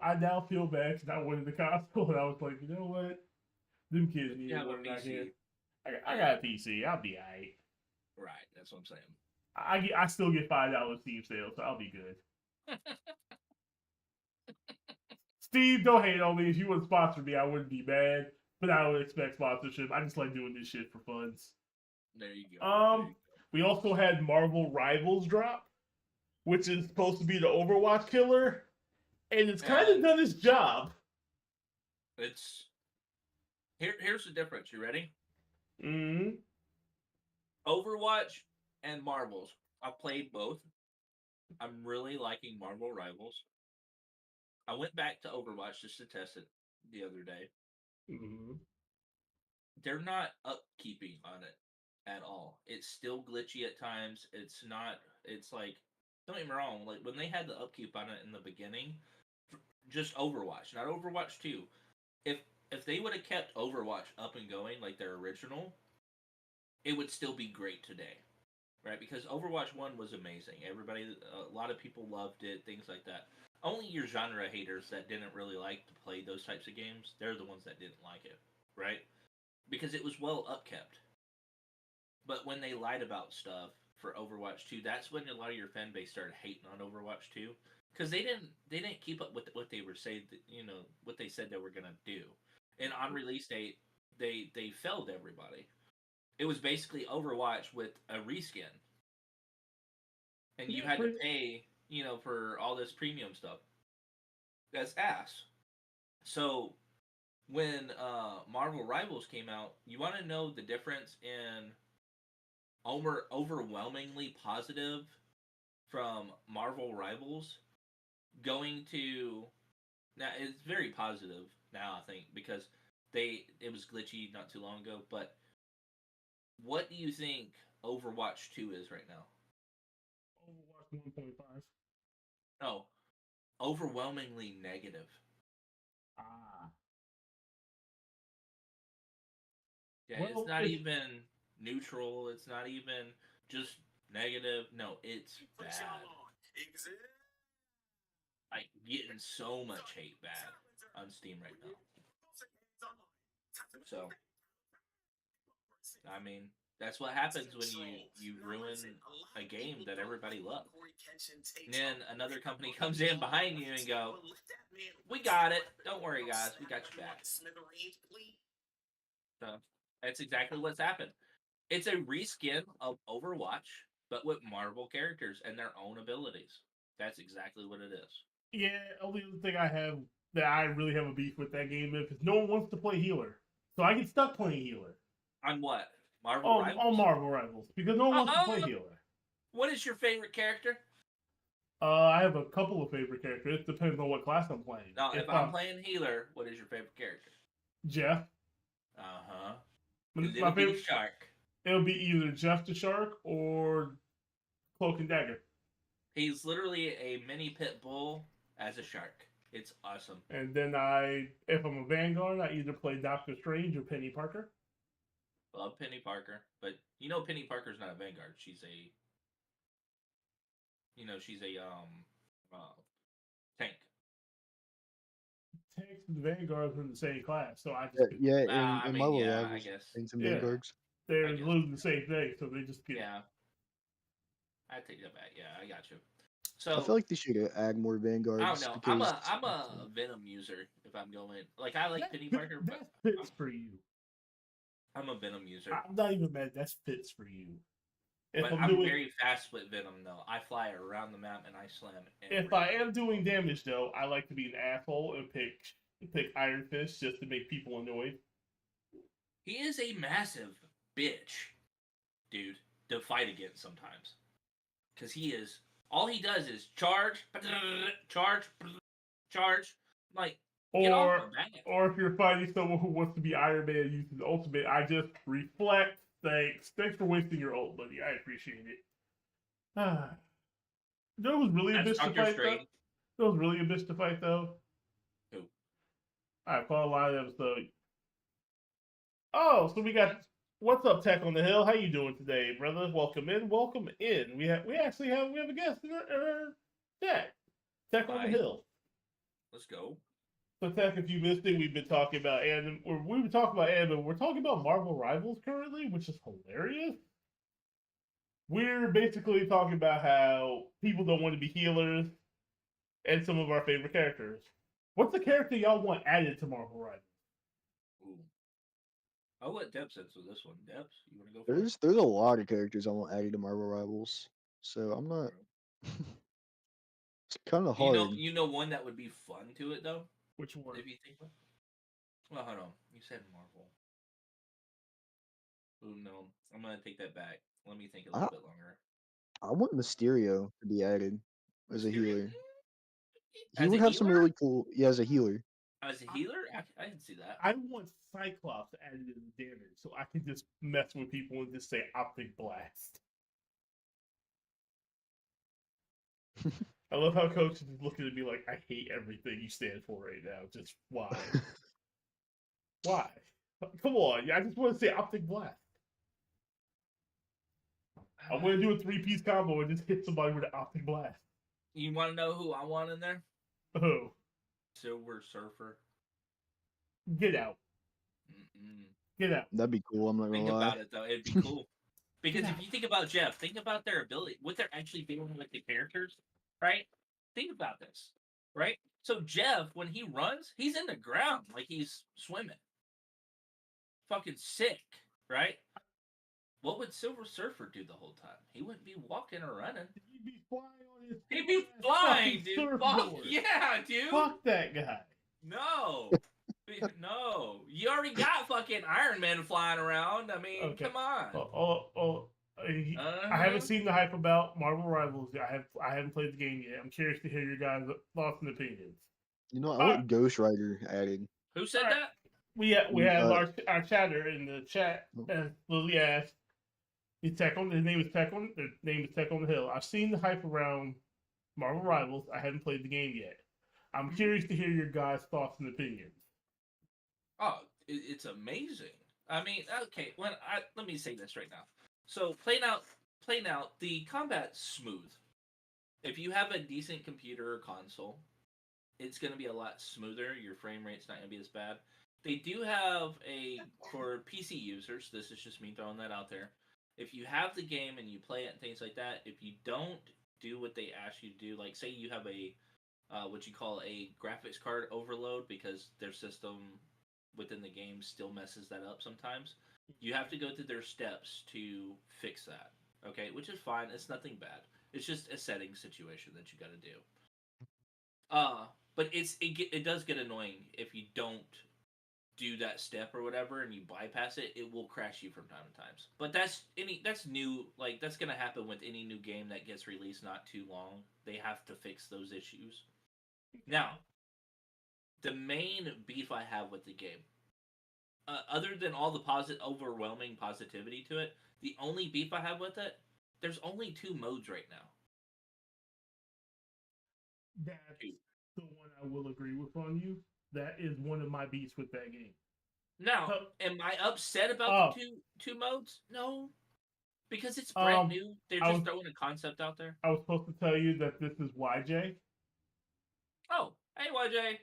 I now feel bad because I wanted the console, and I was like, you know what? Them kids need You have a more than I PC. can. I got a PC. I'll be alright. Right, that's what I'm saying. I still get $5 Steam sales, so I'll be good. Steve, don't hate on me. If you would sponsor me, I wouldn't be mad. But I would expect sponsorship. I just like doing this shit for funs. There you go. We also had Marvel Rivals drop, which is supposed to be the Overwatch killer, and it's kind of done its job. It's here's the difference. You ready? Mm-hmm. Overwatch and Marvels. I've played both. I'm really liking Marvel Rivals. I went back to Overwatch just to test it the other day. Mm-hmm. They're not upkeeping on it at all. It's still glitchy at times. It's not. It's like, don't get me wrong. Like when they had the upkeep on it in the beginning, just Overwatch, not Overwatch 2. If they would have kept Overwatch up and going like their original, it would still be great today, right? Because Overwatch 1 was amazing. A lot of people loved it, things like that. Only your genre haters that didn't really like to play those types of games, they're the ones that didn't like it, right? Because it was well upkept. But when they lied about stuff for Overwatch 2, that's when a lot of your fan base started hating on Overwatch 2, because they didn't keep up with what they were saying, what they said they were gonna do. And on release date, they failed everybody. It was basically Overwatch with a reskin, and you had to pay, for all this premium stuff. That's ass. So when Marvel Rivals came out, you want to know the difference in overwhelmingly positive from Marvel Rivals going to now. It's very positive now, I think, because it was glitchy not too long ago. But what do you think Overwatch 2 is right now? Overwatch 1.5. No, overwhelmingly negative. Yeah, well, it's not even neutral. It's not even just negative. No, it's bad. Like getting so much hate bad on Steam right now. So, I mean, that's what happens when you ruin a game that everybody loved. And then another company comes in behind you and go, "We got it. Don't worry, guys. We got you back." So that's exactly what's happened. It's a reskin of Overwatch, but with Marvel characters and their own abilities. That's exactly what it is. Yeah, only thing I have that I really have a beef with that game is no one wants to play healer. So I get stuck playing healer. On what? Marvel Rivals? On Marvel Rivals. Because no one wants to play healer. What is your favorite character? I have a couple of favorite characters. It depends on what class I'm playing. Now, if I'm playing healer, what is your favorite character? Jeff. Uh-huh. My favorite shark. It'll be either Jeff the Shark or Cloak and Dagger. He's literally a mini pit bull as a shark. It's awesome. And then if I'm a Vanguard, I either play Doctor Strange or Penny Parker. Love Penny Parker, but Penny Parker's not a Vanguard. She's a tank. Tanks and Vanguards are in the same class, so I just in Marvel Rivals, I guess Tanks and Vanguards. They're losing the same thing, so they just get. Yeah, I take that back. Yeah, I got you. So I feel like they should add more Vanguards. I don't know. I'm a Venom user if I'm going. Like I like Penny Parker, but that fits for you. I'm a Venom user. I'm not even mad. That fits for you. But I'm very fast with Venom, though. I fly around the map and I slam. If I am doing damage, though, I like to be an asshole and pick Iron Fist just to make people annoyed. He is a massive bitch, dude, to fight against sometimes. Because all he does is charge, charge. Like, or if you're fighting someone who wants to be Iron Man and uses ultimate, I just reflect. Thanks for wasting your ult, buddy. I appreciate it. There was really a bitch to fight, though. There was really a bitch to fight, though. Who? I caught a lot of episodes. Oh, so we got what's up, Tech on the Hill? How you doing today, brother? Welcome in. We actually have a guest in our chat. Tech on the Hill. Let's go. So, Tech, if you missed it, we've been talking about anime. We've been talking about anime. We're talking about Marvel Rivals currently, which is hilarious. We're basically talking about how people don't want to be healers and some of our favorite characters. What's the character y'all want added to Marvel Rivals? Ooh. I'll let Debs answer this one. Debs, you want to go first? There's a lot of characters I want added to Marvel Rivals, so I'm not. It's kind of hard. You know one that would be fun to it though. Which one? If you think about. Well, hold on. You said Marvel. Oh no, I'm gonna take that back. Let me think a little bit longer. I want Mysterio to be added as a healer. He As would a have some healer? really cool. Yeah, as a healer. As a healer, I can see that. I want Cyclops added in the damage, so I can just mess with people and just say Optic Blast. I love how Coach is looking at me like, I hate everything you stand for right now. Just why? Why? Come on. I just want to say Optic Blast. I want to do a 3-piece combo and just hit somebody with an Optic Blast. You want to know who I want in there? Who? Silver Surfer. Get out. Mm-mm. Get out. That'd be cool. I'm not gonna lie. Think about it though. It'd be cool. Because if you think about Jeff, think about their ability, what they're actually doing with the characters, right? Think about this, right? So Jeff, when he runs, he's in the ground like he's swimming. Fucking sick, right? What would Silver Surfer do the whole time? He wouldn't be walking or running. He'd be flying on his. He'd be flying, dude. Fuck yeah, dude. Fuck that guy. No. No. You already got fucking Iron Man flying around. I mean, come on. I haven't seen the hype about Marvel Rivals. I haven't played the game yet. I'm curious to hear your guys' thoughts and opinions. You know, I want Ghost Rider added. Who said that? We have our chatter in the chat. Lily asked, his name is Tech on the Hill. I've seen the hype around Marvel Rivals. I haven't played the game yet. I'm curious to hear your guys' thoughts and opinions. Oh, it's amazing. I mean, okay, let me say this right now. So playing out, the combat's smooth. If you have a decent computer or console, it's going to be a lot smoother. Your frame rate's not going to be as bad. They do have for PC users, this is just me throwing that out there. If you have the game and you play it and things like that, if you don't do what they ask you to do, like say you have what you call a graphics card overload because their system within the game still messes that up sometimes, you have to go through their steps to fix that. Okay, which is fine. It's nothing bad. It's just a setting situation that you got to do. But it does get annoying if you don't do that step or whatever and you bypass it, it will crash you from time to times. But that's new. Like that's gonna happen with any new game that gets released not too long. They have to fix those issues. Now, the main beef I have with the game, other than all the overwhelming positivity to it, the only beef I have with it, there's only 2 modes right now. That's the one I will agree with on you. That is one of my beats with that game. Now, am I upset about the two modes? No, because it's brand new. They're just throwing a concept out there. I was supposed to tell you that this is YJ. Oh, hey YJ.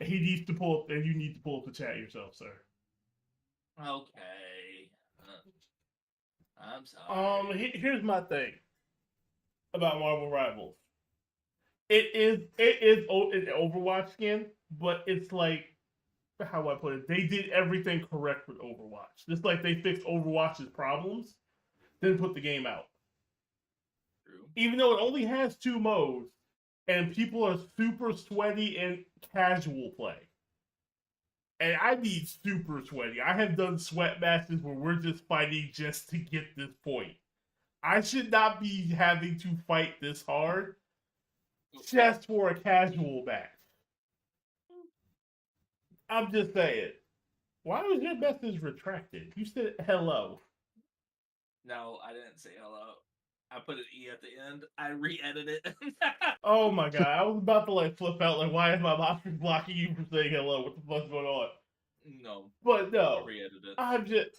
He needs to pull up, and you need to pull up the chat yourself, sir. Okay. I'm sorry. Here's my thing about Marvel Rivals. It is an Overwatch skin, but it's like, how do I put it? They did everything correct with Overwatch. Just like they fixed Overwatch's problems, then put the game out. True. Even though it only has 2 modes, and people are super sweaty and casual play. And I need super sweaty. I have done sweat matches where we're just fighting just to get this point. I should not be having to fight this hard just for a casual match. I'm just saying. Why was your message retracted? You said hello. No, I didn't say hello. I put an E at the end. I re-edited it. Oh my god! I was about to like flip out. Like, why is my option blocking you from saying hello? What the fuck's going on? No, but no. I re-edited it.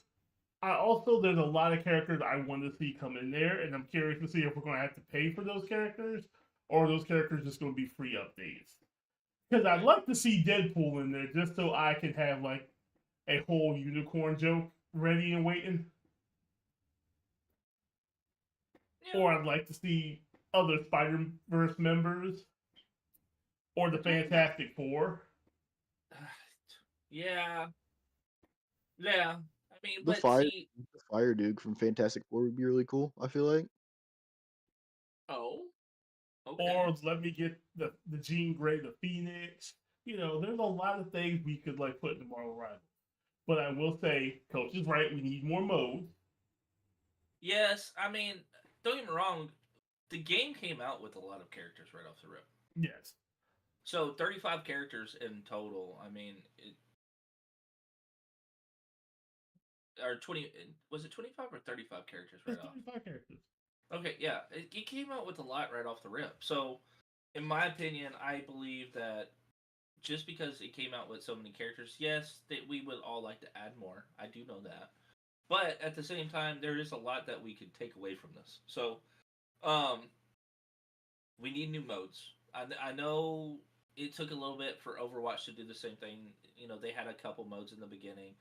I also there's a lot of characters I want to see come in there, and I'm curious to see if we're going to have to pay for those characters, or those characters just going to be free updates. Because I'd like to see Deadpool in there just so I can have like a whole unicorn joke ready and waiting. Yeah. Or I'd like to see other Spider-Verse members. Or the Fantastic Four. Yeah. Yeah. I mean, the fire dude from Fantastic Four would be really cool, I feel like. Oh. Okay. Or let me get the Jean Grey, the Phoenix. You know, there's a lot of things we could like put in Marvel Rivals. But I will say, Coach is right. We need more modes. Yes, I mean, don't get me wrong. The game came out with a lot of characters right off the rip. Yes. So 35 characters in total. I mean, or 20. Was it 25 or 35 characters right off? 35 characters. Okay, yeah, it came out with a lot right off the rip. So, in my opinion, I believe that just because it came out with so many characters, yes, that we would all like to add more. I do know that, but at the same time, there is a lot that we could take away from this. So, we need new modes. I know it took a little bit for Overwatch to do the same thing. You know, they had a couple modes in the beginning.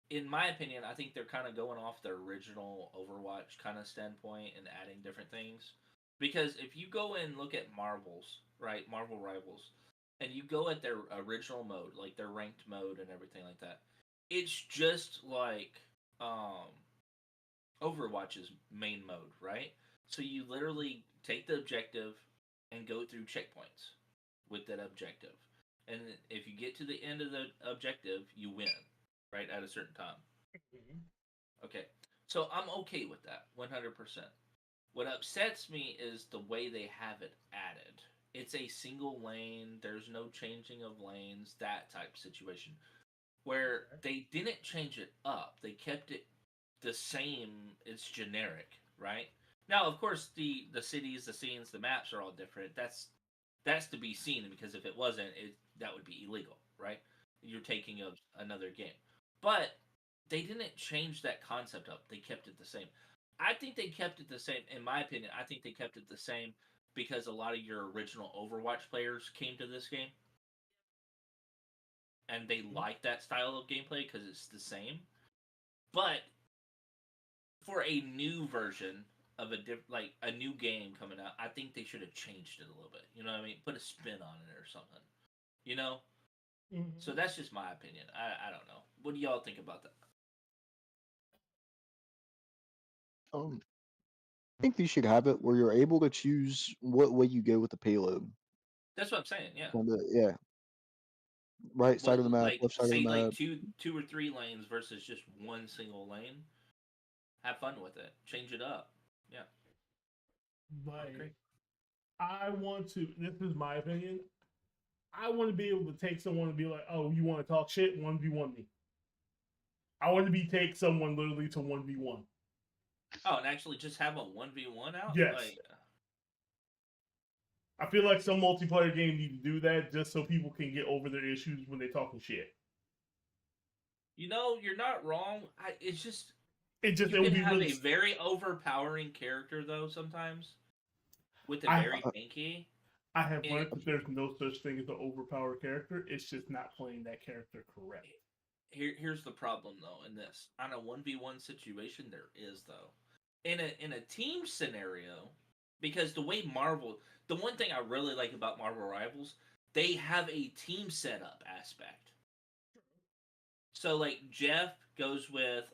In my opinion, I think they're kind of going off their original Overwatch kind of standpoint and adding different things. Because if you go and look at Marvel's, right, Marvel Rivals, and you go at their original mode, like their ranked mode and everything like that, it's just like Overwatch's main mode, right? So you literally take the objective and go through checkpoints with that objective. And if you get to the end of the objective, you win, right, at a certain time. Mm-hmm. Okay, so I'm okay with that, 100%. What upsets me is the way they have it added. It's a single lane, there's no changing of lanes, that type situation. Where they didn't change it up, they kept it the same, it's generic, right? Now, of course, the cities, the scenes, the maps are all different. That's to be seen, because if it wasn't, that would be illegal, right? You're taking of another game. But they didn't change that concept up. They kept it the same. I think they kept it the same. In my opinion, I think they kept it the same because a lot of your original Overwatch players came to this game. And they like that style of gameplay because it's the same. But for a new version of a new game coming out, I think they should have changed it a little bit. You know what I mean? Put a spin on it or something. You know? Mm-hmm. So that's just my opinion. I don't know. What do y'all think about that? I think they should have it where you're able to choose what way you go with the payload. That's what I'm saying, yeah. Yeah. Right side of the map, Like left side of the say like map. two or three lanes versus just one single lane. Have fun with it. Change it up. Yeah. Like, I want to. This is my opinion. I want to be able to take someone and be like, "Oh, you want to talk shit? 1v1 me." I want to take someone literally to 1v1. Oh, and actually just have a 1v1 out? Yes. Like, I feel like some multiplayer games need to do that just so people can get over their issues when they're talking shit. you know, you're not wrong. It's just It you would can be have really a very overpowering character though sometimes with a very tanky. I have And learned that there's no such thing as an overpowered character. It's just not playing that character correct. here's the problem though. In this, on a 1v1 situation, there is though. In a team scenario, because the way Marvel, the one thing I really like about Marvel Rivals, they have a team setup aspect. So like Jeff goes with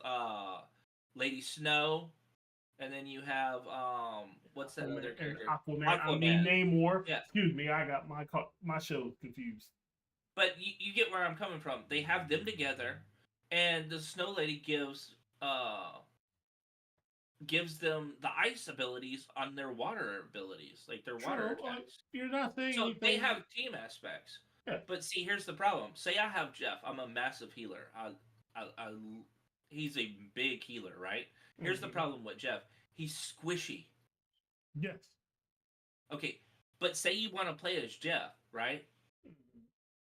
Lady Snow, and then you have what's that other character? Aquaman. I mean Namor. Yeah. Excuse me, I got my show confused. But you get where I'm coming from. They have them together, and the Snow Lady gives them the ice abilities on their water abilities, like their water attacks. You're not saying so anything. They have team aspects. Yeah. But see, here's the problem. Say I have Jeff. I'm a massive healer. He's a big healer, right? Here's the problem with Jeff. He's squishy. Yes. Okay, but say you want to play as Jeff, right?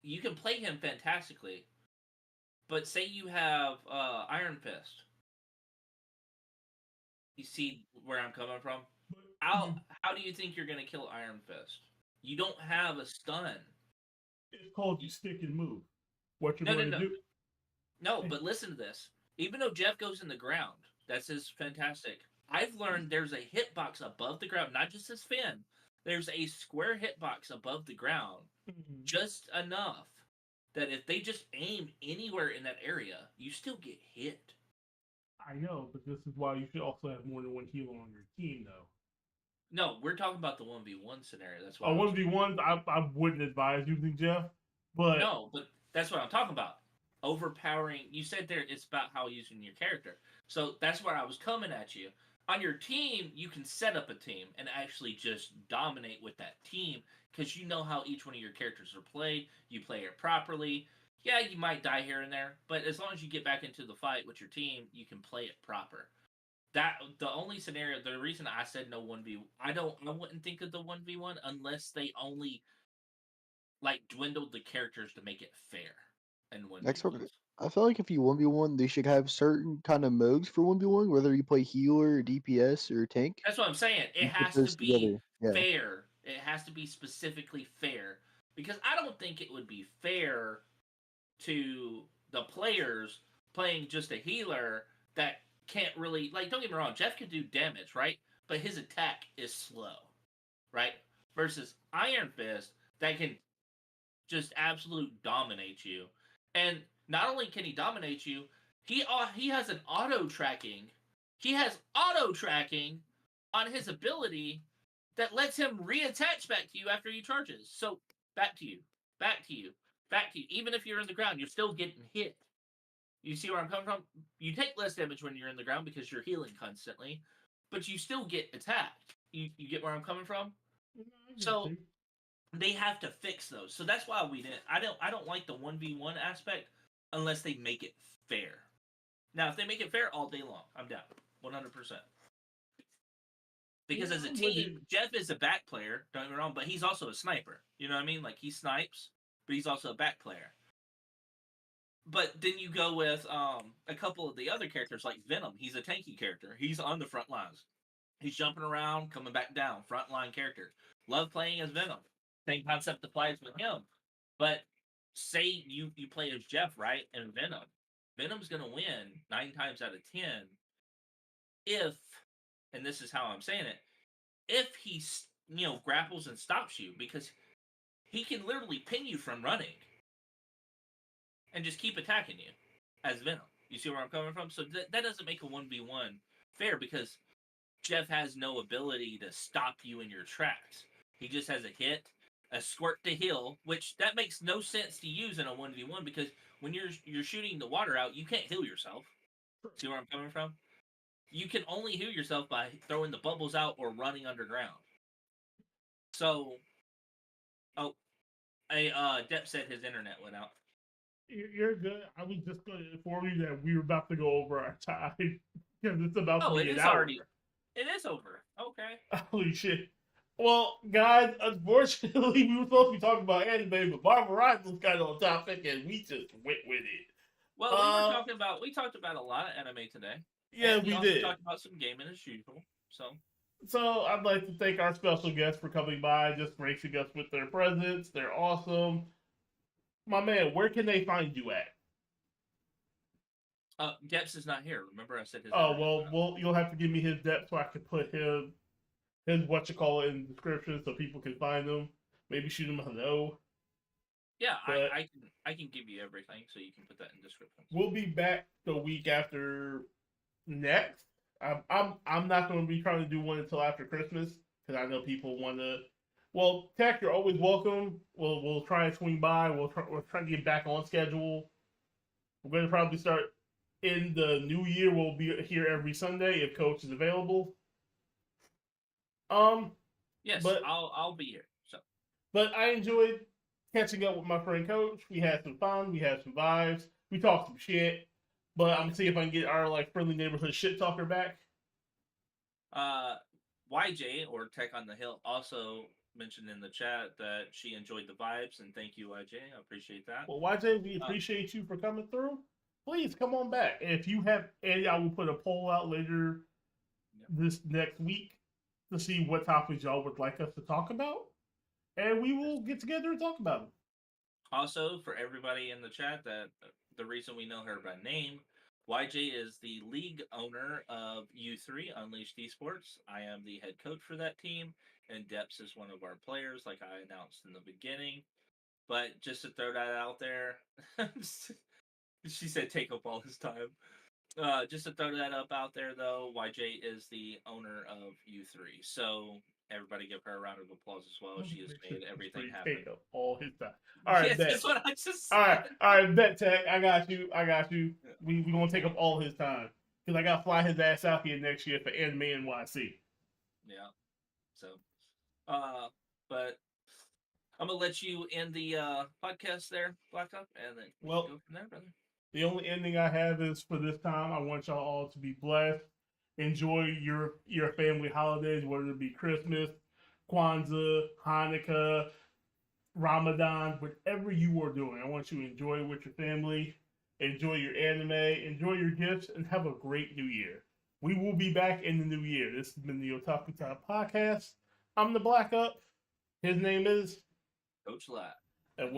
You can play him fantastically. But say you have Iron Fist. You see where I'm coming from? How do you think you're going to kill Iron Fist? You don't have a stun. It's called you stick and move. What you're going to do? No, but listen to this. Even though Jeff goes in the ground, that's his fantastic. I've learned there's a hitbox above the ground, not just his fin. There's a square hitbox above the ground, just enough that if they just aim anywhere in that area, you still get hit. I know, but this is why you should also have more than one healer on your team, though. No, we're talking about the 1v1 scenario. That's why. 1v1, I wouldn't advise using Jeff, but no, but that's what I'm talking about. Overpowering. You said there it's about how using your character. So that's where I was coming at you. On your team, you can set up a team and actually just dominate with that team because you know how each one of your characters are played. You play it properly. Yeah, you might die here and there, but as long as you get back into the fight with your team, you can play it proper. That the only scenario, the reason I said no 1v, I wouldn't think of the 1v1 unless they only like dwindled the characters to make it fair. And 1v1. I feel like if you 1v1, they should have certain kind of modes for 1v1, whether you play healer, or DPS, or tank. That's what I'm saying. It has to be fair. It has to be specifically fair. Because I don't think it would be fair to the players playing just a healer that can't really... Like, don't get me wrong, Jeff can do damage, right? But his attack is slow, right? Versus Iron Fist that can just absolute dominate you. And not only can he dominate you, he has an auto tracking. He has auto tracking on his ability that lets him reattach back to you after he charges. So back to you, back to you, back to you. Even if you're in the ground, you're still getting hit. You see where I'm coming from? You take less damage when you're in the ground because you're healing constantly, but you still get attacked. You get where I'm coming from? So they have to fix those. So that's why we didn't. I don't like the 1v1 aspect unless they make it fair. Now, if they make it fair all day long, I'm down 100%. Because as a team, Jeff is a back player. Don't get me wrong, but he's also a sniper. You know what I mean? Like he snipes, but he's also a back player. But then you go with a couple of the other characters like Venom. He's a tanky character. He's on the front lines. He's jumping around, coming back down. Frontline character. Love playing as Venom. Same concept applies with him. But say you play as Jeff, right? And Venom's going to win 9 times out of 10 if, and this is how I'm saying it, if he, grapples and stops you, because he can literally pin you from running and just keep attacking you as Venom. You see where I'm coming from? So that doesn't make a 1v1 fair because Jeff has no ability to stop you in your tracks. He just has a hit, a squirt to heal, which that makes no sense to use in a 1v1 because when you're shooting the water out, you can't heal yourself. See where I'm coming from? You can only heal yourself by throwing the bubbles out or running underground. So, Depp said his internet went out. You're good. I was just going to inform you that we were about to go over our time because it's about to be an hour. It is over. Okay. Holy shit. Well, guys, unfortunately, we were supposed to be talking about anime, but Marvel Rival's kind of on topic, and we just went with it. Well, we talked about a lot of anime today. Yeah, we did. We talked about some gaming as usual. So I'd like to thank our special guests for coming by, just gracing us with their presence. They're awesome. My man, where can they find you at? Deps is not here. Remember I said his. Oh, well, you'll have to give me his depth so I can put his in the description so people can find him. Maybe shoot him a hello. Yeah, I can give you everything so you can put that in the description. We'll be back the week after next. I'm not going to be trying to do one until after Christmas because I know people want to. Well, Tech, you're always welcome. We'll try and swing by. We'll try to get back on schedule. We're going to probably start in the new year. We'll be here every Sunday if Coach is available. Yes, but I'll be here. So, but I enjoyed catching up with my friend Coach. We had some fun. We had some vibes. We talked some shit. But I'm gonna see if I can get our friendly neighborhood shit talker back. YJ or Tech on the Hill also mentioned in the chat that she enjoyed the vibes, and thank you, YJ. I appreciate that. Well, YJ, we appreciate you for coming through. Please come on back. And if you have any, I will put a poll out later this next week to see what topics y'all would like us to talk about, and we will get together and talk about them. Also, for everybody in the chat, that the reason we know her by name, YJ is the league owner of U3 Unleashed Esports. I am the head coach for that team, and Deps is one of our players, like I announced in the beginning. But just to throw that out there, she said take up all his time. Just to throw that up out there, though, YJ is the owner of U3. So everybody give her a round of applause as well. She has made everything happen. Take up all his time. All right, yes, that's what I just said. All right, bet Tech. I got you. We gonna take up all his time because I gotta fly his ass out here next year for Anime NYC. Yeah. So, but I'm gonna let you end the podcast there, Blacktop, and then go from there, brother. The only ending I have is for this time. I want y'all all to be blessed. Enjoy your family holidays, whether it be Christmas, Kwanzaa, Hanukkah, Ramadan, whatever you are doing. I want you to enjoy it with your family, enjoy your anime, enjoy your gifts, and have a great new year. We will be back in the new year. This has been the Otaku Talk Podcast. I'm the Black Up. His name is Coach Lat. And we'll